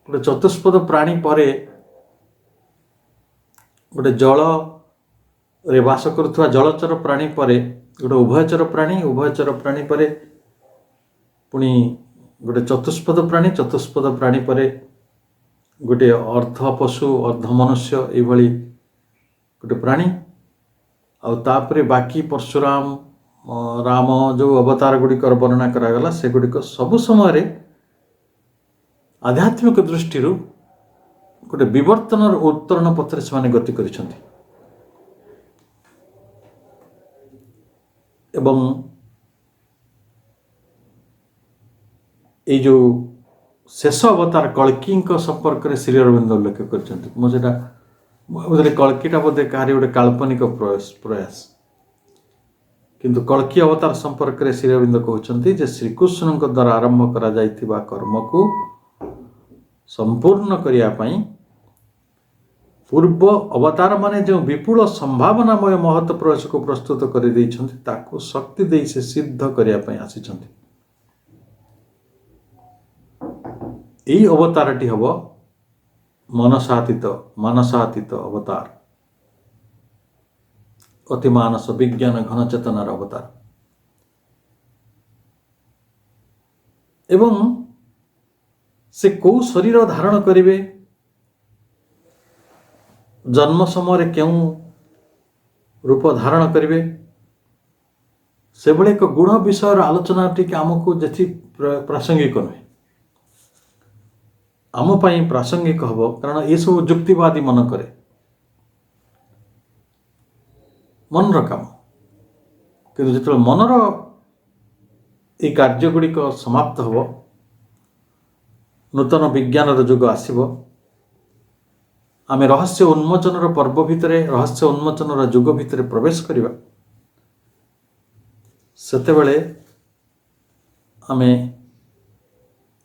ଗୋଟେ ଚତୁଷ୍ପଦ ପ୍ରାଣୀ ପରେ ଗୋଟେ ଜଳରେ ବାସ କରୁଥିବା ଜଳଚର ପ୍ରାଣୀ ପରେ ଗୋଟେ ଉଭୟଚର ପ୍ରାଣୀ ପରେ ପୁଣି ଗୋଟେ ଚତୁଷ୍ପଦ ପ୍ରାଣୀ ପରେ ଗୋଟେ ଅର୍ଦ୍ଧ ପଶୁ ଅର୍ଦ୍ଧ ମନୁଷ୍ୟ, ଏଇଭଳି ଗୋଟେ ପ୍ରାଣୀ। ଆଉ ତାପରେ ବାକି ପରଶୁରାମ, ରାମ ଯେଉଁ ଅବତାର ଗୁଡ଼ିକର ବର୍ଣ୍ଣନା କରାଗଲା, ସେଗୁଡ଼ିକ ସବୁ ସମୟରେ ଆଧ୍ୟାତ୍ମିକ ଦୃଷ୍ଟିରୁ ଗୋଟେ ବିବର୍ତ୍ତନର ଉତ୍ତରଣ ପଥରେ ସେମାନେ ଗତି କରିଛନ୍ତି। ଏବଂ ଏଇ ଯେଉଁ ଶେଷ ଅବତାର କଳ୍କିଙ୍କ ସମ୍ପର୍କରେ ଶ୍ରୀ ଅରବିନ୍ଦ ଉଲ୍ଲେଖ କରିଛନ୍ତି। ମୁଁ ସେଇଟା ଭାବୁଥିଲି କଳ୍କିଟା ବୋଧେ କାହାରି ଗୋଟେ କାଳ୍ପନିକ ପ୍ରୟାସ, କିନ୍ତୁ କଳ୍କି ଅବତାର ସମ୍ପର୍କରେ ଶ୍ରୀ ଅରବିନ୍ଦ କହୁଛନ୍ତି ଯେ ଶ୍ରୀକୃଷ୍ଣଙ୍କ ଦ୍ୱାରା ଆରମ୍ଭ କରାଯାଇଥିବା କର୍ମକୁ ସମ୍ପୂର୍ଣ୍ଣ କରିବା ପାଇଁ ପୂର୍ବ ଅବତାରମାନେ ଯେଉଁ ବିପୁଳ ସମ୍ଭାବନାମୟ ମହତ ପ୍ରୟାସକୁ ପ୍ରସ୍ତୁତ କରିଦେଇଛନ୍ତି, ତାକୁ ଶକ୍ତି ଦେଇ ସେ ସିଦ୍ଧ କରିବା ପାଇଁ ଆସିଛନ୍ତି। ଏହି ଅବତାରଟି ହେବ ମାନସାତୀତ ଅବତାର, ଅତି ମାନସ ବିଜ୍ଞାନ ଘନ ଚେତନାର ଅବତାର। ଏବଂ ସେ କେଉଁ ଶରୀର ଧାରଣ କରିବେ, ଜନ୍ମ ସମୟରେ କେଉଁ ରୂପ ଧାରଣ କରିବେ, ସେଭଳି ଏକ ଗୂଢ଼ ବିଷୟର ଆଲୋଚନା ଟିକେ ଆମକୁ ଯେତି ପ୍ରାସଙ୍ଗିକ ନୁହେଁ, ଆମ ପାଇଁ ପ୍ରାସଙ୍ଗିକ ହେବ, କାରଣ ଏସବୁ ଯୁକ୍ତିବାଦୀ ମନ କରେ, ମନର କାମ। କିନ୍ତୁ ଯେତେବେଳେ ମନର এই କାର୍ଯ୍ୟଗୁଡ଼ିକ ସମାପ୍ତ ହେବ, ନୂତନ ବିଜ୍ଞାନର ଯୁଗ ଆସିବ, ଆମେ ରହସ୍ୟ ଉନ୍ମୋଚନର ପର୍ବ ଭିତରେ, ରହସ୍ୟ ଉନ୍ମୋଚନର ଯୁଗ ଭିତରେ ପ୍ରବେଶ କରିବା, ସେତେବେଳେ ଆମେ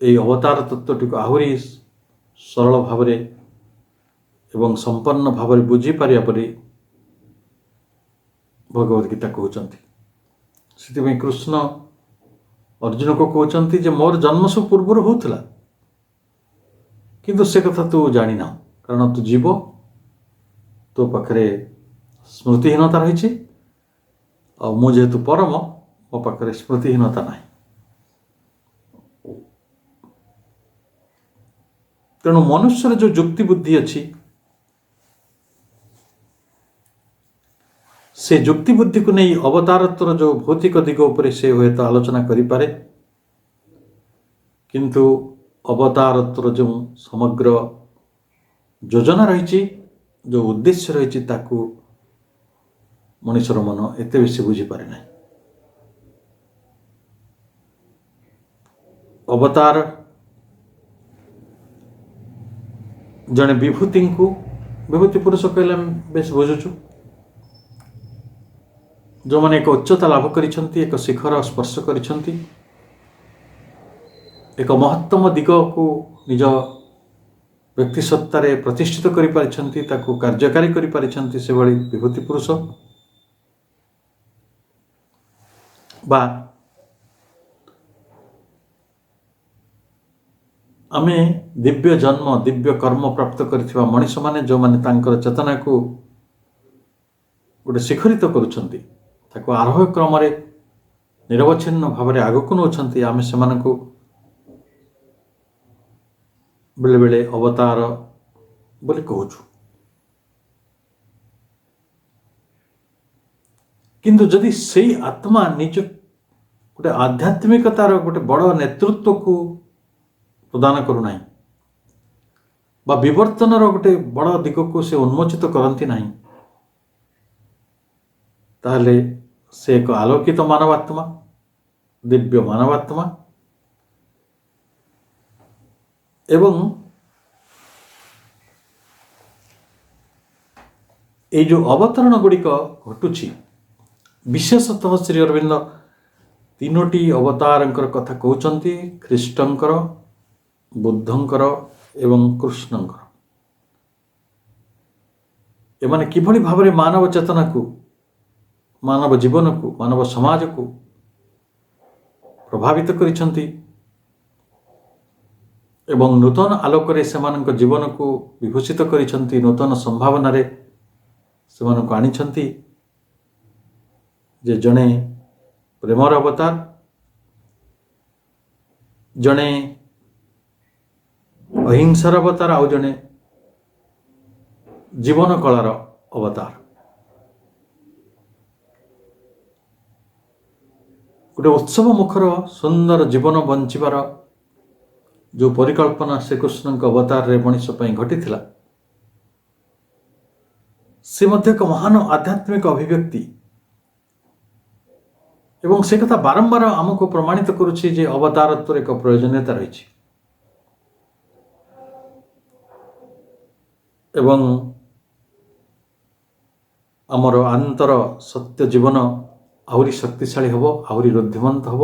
এই ଅବତାର ତତ୍ତ୍ୱଟିକୁ ଆହୁରି ସରଳ ଭାବରେ ଏବଂ ସମ୍ପନ୍ନ ଭାବରେ ବୁଝିପାରିବା ପରି ଭଗବତ ଗୀତା କହୁଛନ୍ତି। ସେଥିପାଇଁ କୃଷ୍ଣ ଅର୍ଜୁନକୁ କହୁଛନ୍ତି ଯେ ମୋର ଜନ୍ମ ସବୁ ପୂର୍ବରୁ ହେଉଥିଲା, କିନ୍ତୁ ସେ କଥା ତୁ ଜାଣିନାହୁଁ, କାରଣ ତୁ ଜୀବ, ତୋ ପାଖରେ ସ୍ମୃତିହୀନତା ରହିଛି, ଆଉ ମୁଁ ଯେହେତୁ ପରମ, ମୋ ପାଖରେ ସ୍ମୃତିହୀନତା ନାହିଁ। ତେଣୁ ମନୁଷ୍ୟର ଯେଉଁ ଯୁକ୍ତି ବୁଦ୍ଧି ଅଛି, ସେ ଯୁକ୍ତି ବୁଦ୍ଧିକୁ ନେଇ ଅବତାରତ୍ୱର ଯେଉଁ ଭୌତିକ ଦିଗ ଉପରେ ସେ ହୁଏତ ଆଲୋଚନା କରିପାରେ, କିନ୍ତୁ ଅବତାରତ୍ୱର ଯେଉଁ ସମଗ୍ର ଯୋଜନା ରହିଛି, ଯେଉଁ ଉଦ୍ଦେଶ୍ୟ ରହିଛି, ତାକୁ ମଣିଷର ମନ ଏତେ ବେଶୀ ବୁଝିପାରେ ନାହିଁ। ଅବତାର ଜଣେ ବିଭୂତି ପୁରୁଷ କହିଲେ ଆମେ ବେଶ ବୁଝୁଛୁ, ଯେଉଁମାନେ ଏକ ଉଚ୍ଚତା ଲାଭ କରିଛନ୍ତି, ଏକ ଶିଖର ସ୍ପର୍ଶ କରିଛନ୍ତି, ଏକ ମହତ୍ତମ ଦିଗକୁ ନିଜ ବ୍ୟକ୍ତି ସତ୍ତାରେ ପ୍ରତିଷ୍ଠିତ କରିପାରିଛନ୍ତି, ତାକୁ କାର୍ଯ୍ୟକାରୀ କରିପାରିଛନ୍ତି, ସେଭଳି ବିଭୂତି ପୁରୁଷ। ବା ଆମେ ଦିବ୍ୟ ଜନ୍ମ, ଦିବ୍ୟ କର୍ମ ପ୍ରାପ୍ତ କରିଥିବା ମଣିଷମାନେ, ଯେଉଁମାନେ ତାଙ୍କର ଚେତନାକୁ ଗୋଟେ ଶିଖରିତ କରୁଛନ୍ତି, ତାକୁ ଆରୋହ କ୍ରମରେ ନିରବଚ୍ଛିନ୍ନ ଭାବରେ ଆଗକୁ ନେଉଛନ୍ତି। ଆମେ ସେମାନଙ୍କୁ ବେଳେବେଳେ ଅବତାର ବୋଲି କହୁଛୁ। କିନ୍ତୁ ଯଦି ସେଇ ଆତ୍ମା ନିଜ ଗୋଟେ ଆଧ୍ୟାତ୍ମିକତାର ଗୋଟେ ବଡ଼ ନେତୃତ୍ୱକୁ ପ୍ରଦାନ କରୁନାହିଁ ବା ବିବର୍ତ୍ତନର ଗୋଟେ ବଡ଼ ଦିଗକୁ ସେ ଉନ୍ମୋଚିତ କରନ୍ତି ନାହିଁ, ତାହେଲେ ସେ ଏକ ଆଲୋକିତ ମାନବାତ୍ମା, ଦିବ୍ୟ ମାନବାତ୍ମା। ଏବଂ এই ଯେଉଁ ଅବତରଣ ଗୁଡ଼ିକ ଘଟୁଛି, ବିଶେଷତଃ ଶ୍ରୀ ଅରବିନ୍ଦ 3ଟି ଅବତାରଙ୍କର କଥା କହୁଛନ୍ତି, ଖ୍ରୀଷ୍ଟଙ୍କର, ବୁଦ୍ଧଙ୍କର ଏବଂ କୃଷ୍ଣଙ୍କର। ଏମାନେ କିଭଳି ଭାବରେ ମାନବ ଚେତନାକୁ, ମାନବ ଜୀବନକୁ, ମାନବ ସମାଜକୁ ପ୍ରଭାବିତ କରିଛନ୍ତି ଏବଂ ନୂତନ ଆଲୋକରେ ସେମାନଙ୍କ ଜୀବନକୁ ବିଭୂଷିତ କରିଛନ୍ତି, ନୂତନ ସମ୍ଭାବନାରେ ସେମାନଙ୍କୁ ଆଣିଛନ୍ତି। ଯେ ଜଣେ ପ୍ରେମର ଅବତାର, ଜଣେ ଅହିଂସାର ଅବତାର, ଆଉ ଜଣେ ଜୀବନ କଳାର ଅବତାର। ଗୋଟେ ଉତ୍ସବ ମୁଖର ସୁନ୍ଦର ଜୀବନ ବଞ୍ଚିବାର ଯେଉଁ ପରିକଳ୍ପନା ଶ୍ରୀକୃଷ୍ଣଙ୍କ ଅବତାରରେ ମଣିଷ ପାଇଁ ଘଟିଥିଲା, ସେ ମଧ୍ୟ ଏକ ମହାନ ଆଧ୍ୟାତ୍ମିକ ଅଭିବ୍ୟକ୍ତି। ଏବଂ ସେ କଥା ବାରମ୍ବାର ଆମକୁ ପ୍ରମାଣିତ କରୁଛି ଯେ ଅବତାରତ୍ୱର ଏକ ପ୍ରয়োଜନୀୟତା ରହିଛି। ଏବଂ ଆମର ଆନ୍ତର ସତ୍ୟ ଜୀବନ ଆହୁରି ଶକ୍ତିଶାଳୀ ହେବ, ଆହୁରି ରୁଦ୍ଧିମନ୍ତ ହେବ,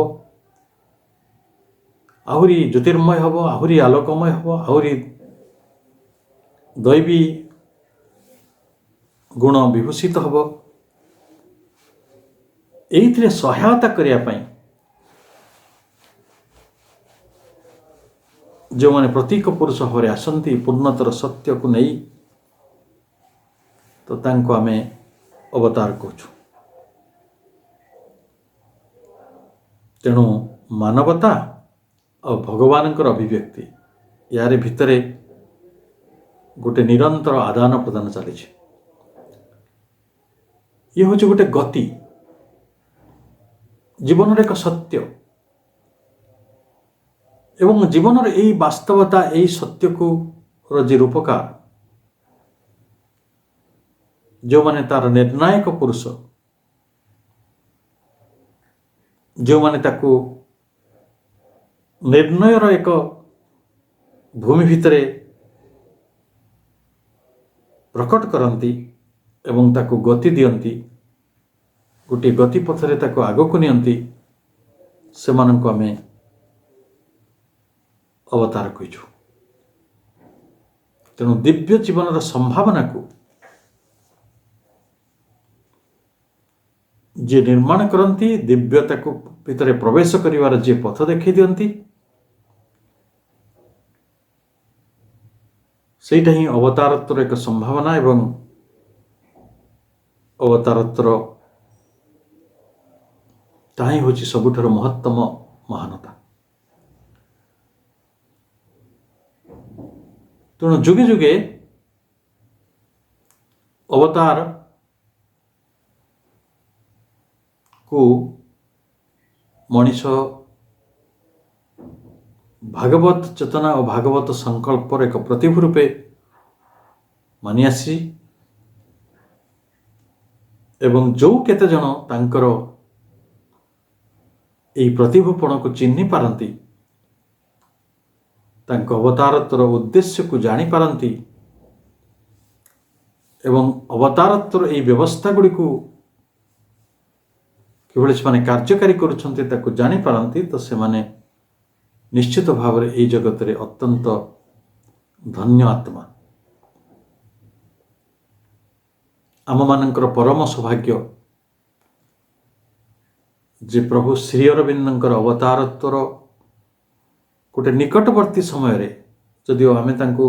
ଆହୁରି ଜ୍ୟୋତିର୍ମୟ ହେବ, ଆହୁରି ଆଲୋକମୟ ହେବ, ଆହୁରି ଦୈବୀ ଗୁଣ ବିଭୂଷିତ ହେବ। ଏଇଥିରେ ସହାୟତା କରିବା ପାଇଁ ଯେଉଁମାନେ ପ୍ରତୀକ ପୁରୁଷ ଭାବରେ ଆସନ୍ତି ପୂର୍ଣ୍ଣତର ସତ୍ୟକୁ ନେଇ, ତ ତାଙ୍କୁ ଆମେ ଅବତାର କହୁଛୁ। ତେଣୁ ମାନବତା ଆଉ ଭଗବାନଙ୍କର ଅଭିବ୍ୟକ୍ତି, ୟାର ଭିତରେ ଗୋଟେ ନିରନ୍ତର ଆଦାନ ପ୍ରଦାନ ଚାଲିଛି। ଇଏ ହେଉଛି ଗୋଟେ ଗତି, ଜୀବନର ଏକ ସତ୍ୟ। ଏବଂ ଜୀବନର ଏହି ବାସ୍ତବତା, ଏହି ସତ୍ୟକୁ ଯେ ରୂପକାର, ଯେଉଁମାନେ ତାର ନିର୍ଣ୍ଣାୟକ ପୁରୁଷ, ଯେଉଁମାନେ ତାକୁ ନିର୍ଣ୍ଣୟର ଏକ ଭୂମି ଭିତରେ ପ୍ରକଟ କରନ୍ତି ଏବଂ ତାକୁ ଗତି ଦିଅନ୍ତି, ଗୋଟିଏ ଗତିପଥରେ ତାକୁ ଆଗକୁ ନିଅନ୍ତି, ସେମାନଙ୍କୁ ଆମେ ଅବତାର କହିଛୁ। ତେଣୁ ଦିବ୍ୟ ଜୀବନର ସମ୍ଭାବନାକୁ ଯିଏ ନିର୍ମାଣ କରନ୍ତି, ଦିବ୍ୟତାକୁ ଭିତରେ ପ୍ରବେଶ କରିବାର ଯିଏ ପଥ ଦେଖାଇ ଦିଅନ୍ତି, ସେଇଟା ହିଁ ଅବତାରତ୍ୱର ଏକ ସମ୍ଭାବନା ଏବଂ ଅବତାରତ୍ୱର ତାହା ହିଁ ହେଉଛି ସବୁଠାରୁ ମହତ୍ତମ ମହାନତା। ତେଣୁ ଯୁଗେ ଯୁଗେ ଅବତାର କୁ ମଣିଷ ଭାଗବତ ଚେତନା ଓ ଭାଗବତ ସଂକଳ୍ପର ଏକ ପ୍ରତିଭୂ ରୂପେ ମାନି ଆସି ଏବଂ ଯେଉଁ କେତେଜଣ ତାଙ୍କର ଏହି ପ୍ରତିଭୂପଣକୁ ଚିହ୍ନି ପାରନ୍ତି, ତାଙ୍କ ଅବତାରତ୍ୱର ଉଦ୍ଦେଶ୍ୟକୁ ଜାଣିପାରନ୍ତି ଏବଂ ଅବତାରତ୍ୱର ଏହି ବ୍ୟବସ୍ଥା ଗୁଡ଼ିକୁ କିଭଳି ସେମାନେ କାର୍ଯ୍ୟକାରୀ କରୁଛନ୍ତି ତାକୁ ଜାଣିପାରନ୍ତି, ତ ସେମାନେ ନିଶ୍ଚିତ ଭାବରେ ଏହି ଜଗତରେ ଅତ୍ୟନ୍ତ ଧନ୍ୟ ଆତ୍ମା। ଆମମାନଙ୍କର ପରମ ସୌଭାଗ୍ୟ ଯେ ପ୍ରଭୁ ଶ୍ରୀ ଅରବିନ୍ଦଙ୍କର ଅବତାରତ୍ୱର ଗୋଟେ ନିକଟବର୍ତ୍ତୀ ସମୟରେ, ଯଦିଓ ଆମେ ତାଙ୍କୁ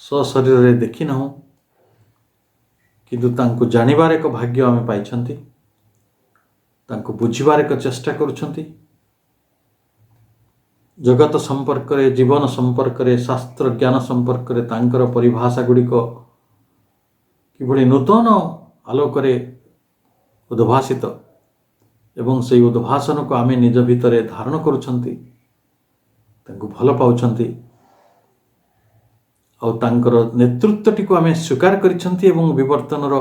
ସ୍ୱଶରୀରରେ ଦେଖିନାହୁଁ, କିନ୍ତୁ ତାଙ୍କୁ ଜାଣିବାର ଏକ ଭାଗ୍ୟ ଆମେ ପାଇଛନ୍ତି ତାଙ୍କୁ ବୁଝିବାର ଏକ ଚେଷ୍ଟା କରୁଛନ୍ତି। ଜଗତ ସମ୍ପର୍କରେ, ଜୀବନ ସମ୍ପର୍କରେ, ଶାସ୍ତ୍ର ଜ୍ଞାନ ସମ୍ପର୍କରେ ତାଙ୍କର ପରିଭାଷା ଗୁଡ଼ିକ କିଭଳି ନୂତନ ଆଲୋକରେ ଉଦ୍ଭାସିତ ଏବଂ ସେହି ଉଦ୍ଭାସନକୁ ଆମେ ନିଜ ଭିତରେ ଧାରଣ କରୁଛନ୍ତି, ତାଙ୍କୁ ଭଲ ପାଉଛନ୍ତି ଆଉ ତାଙ୍କର ନେତୃତ୍ୱଟିକୁ ଆମେ ସ୍ୱୀକାର କରିଛନ୍ତି ଏବଂ ବିବର୍ତ୍ତନର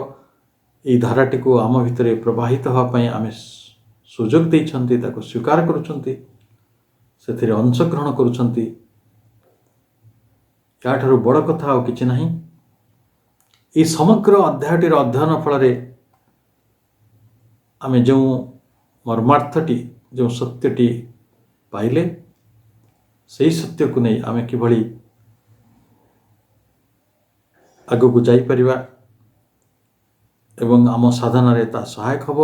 ଏହି ଧାରାଟିକୁ ଆମ ଭିତରେ ପ୍ରବାହିତ ହେବା ପାଇଁ ଆମେ ସୁଯୋଗ ଦେଇଛନ୍ତି, ତାକୁ ସ୍ୱୀକାର କରୁଛନ୍ତି, ସେଥିରେ ଅଂଶଗ୍ରହଣ କରୁଛନ୍ତି। ଏହାଠାରୁ ବଡ଼ କଥା ଆଉ କିଛି ନାହିଁ। ଏହି ସମଗ୍ର ଅଧ୍ୟାୟଟିର ଅଧ୍ୟୟନ ଫଳରେ ଆମେ ଯେଉଁ ମର୍ମାର୍ଥଟି, ଯେଉଁ ସତ୍ୟଟି ପାଇଲେ, ସେହି ସତ୍ୟକୁ ନେଇ ଆମେ କିଭଳି ଆଗକୁ ଯାଇପାରିବା ଏବଂ ଆମ ସାଧନାରେ ତାହା ସହାୟକ ହେବ,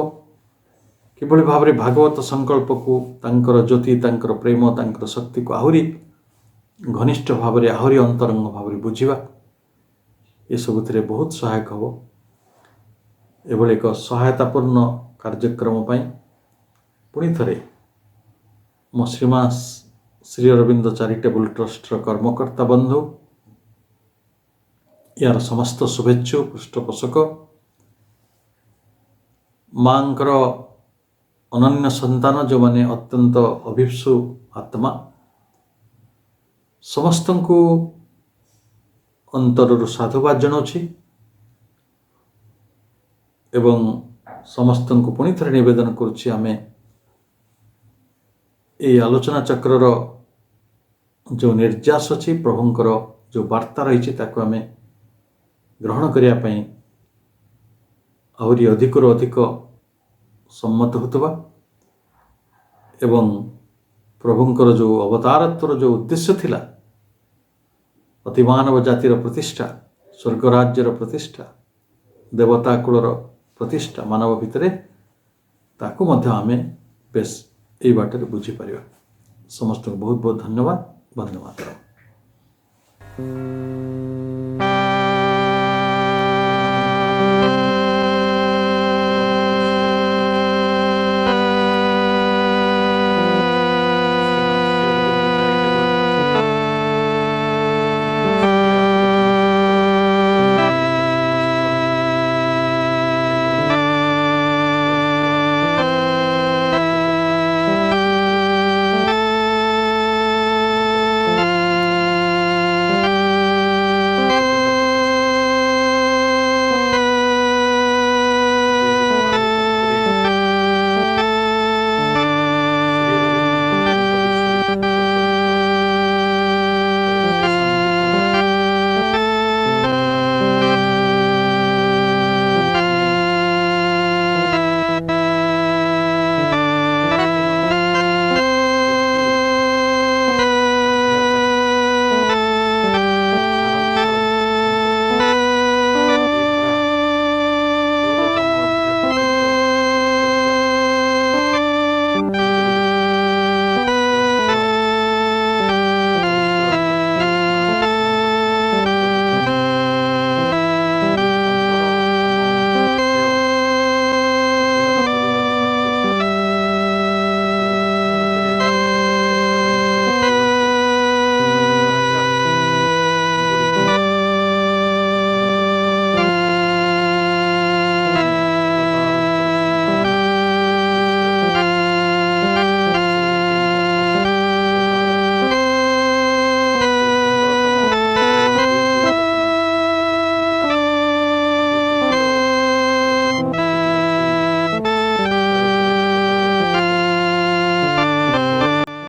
କିଭଳି ଭାବରେ ଭାଗବତ ସଂକଳ୍ପକୁ, ତାଙ୍କର ଜ୍ୟୋତି, ତାଙ୍କର ପ୍ରେମ, ତାଙ୍କର ଶକ୍ତିକୁ ଆହୁରି ଘନିଷ୍ଠ ଭାବରେ, ଆହୁରି ଅନ୍ତରଙ୍ଗ ଭାବରେ ବୁଝିବା, ଏସବୁଥିରେ ବହୁତ ସହାୟକ ହେବ। ଏଭଳି ଏକ ସହାୟତାପୂର୍ଣ୍ଣ କାର୍ଯ୍ୟକ୍ରମ ପାଇଁ ପୁଣି ଥରେ ମୋ ଶ୍ରୀମା ଶ୍ରୀ ଅରବିନ୍ଦ ଚାରିଟେବଲ୍ ଟ୍ରଷ୍ଟର କର୍ମକର୍ତ୍ତା ବନ୍ଧୁ, ଏହାର ସମସ୍ତ ଶୁଭେଚ୍ଛୁ ପୃଷ୍ଠପୋଷକ, ମାଙ୍କର ଅନନ୍ୟ ସନ୍ତାନ ଯେଉଁମାନେ ଅତ୍ୟନ୍ତ ଅଭିପ୍ସୁ ଆତ୍ମା, ସମସ୍ତଙ୍କୁ ଅନ୍ତରରୁ ସାଧୁବାଦ ଜଣାଉଛି ଏବଂ ସମସ୍ତଙ୍କୁ ପୁଣି ଥରେ ନିବେଦନ କରୁଛି, ଆମେ ଏହି ଆଲୋଚନା ଚକ୍ରର ଯେଉଁ ନିର୍ଯାସ ଅଛି, ପ୍ରଭୁଙ୍କର ଯେଉଁ ବାର୍ତ୍ତା ରହିଛି, ତାକୁ ଆମେ ଗ୍ରହଣ କରିବା ପାଇଁ ଆହୁରି ଅଧିକରୁ ଅଧିକ ସମ୍ମତ ହେଉଥିବା ଏବଂ ପ୍ରଭୁଙ୍କର ଯେଉଁ ଅବତାରତ୍ୱର ଯେଉଁ ଉଦ୍ଦେଶ୍ୟ ଥିଲା, ଅତିମାନବ ଜାତିର ପ୍ରତିଷ୍ଠା, ସ୍ୱର୍ଗରାଜ୍ୟର ପ୍ରତିଷ୍ଠା, ଦେବତା କୂଳର ପ୍ରତିଷ୍ଠା ମାନବ ଭିତରେ, ତାକୁ ମଧ୍ୟ ଆମେ ବେଶ ଏହି ବାଟରେ ବୁଝିପାରିବା। ସମସ୍ତଙ୍କୁ ବହୁତ ବହୁତ ଧନ୍ୟବାଦ। ବନ୍ଦେ ମାତରମ୍।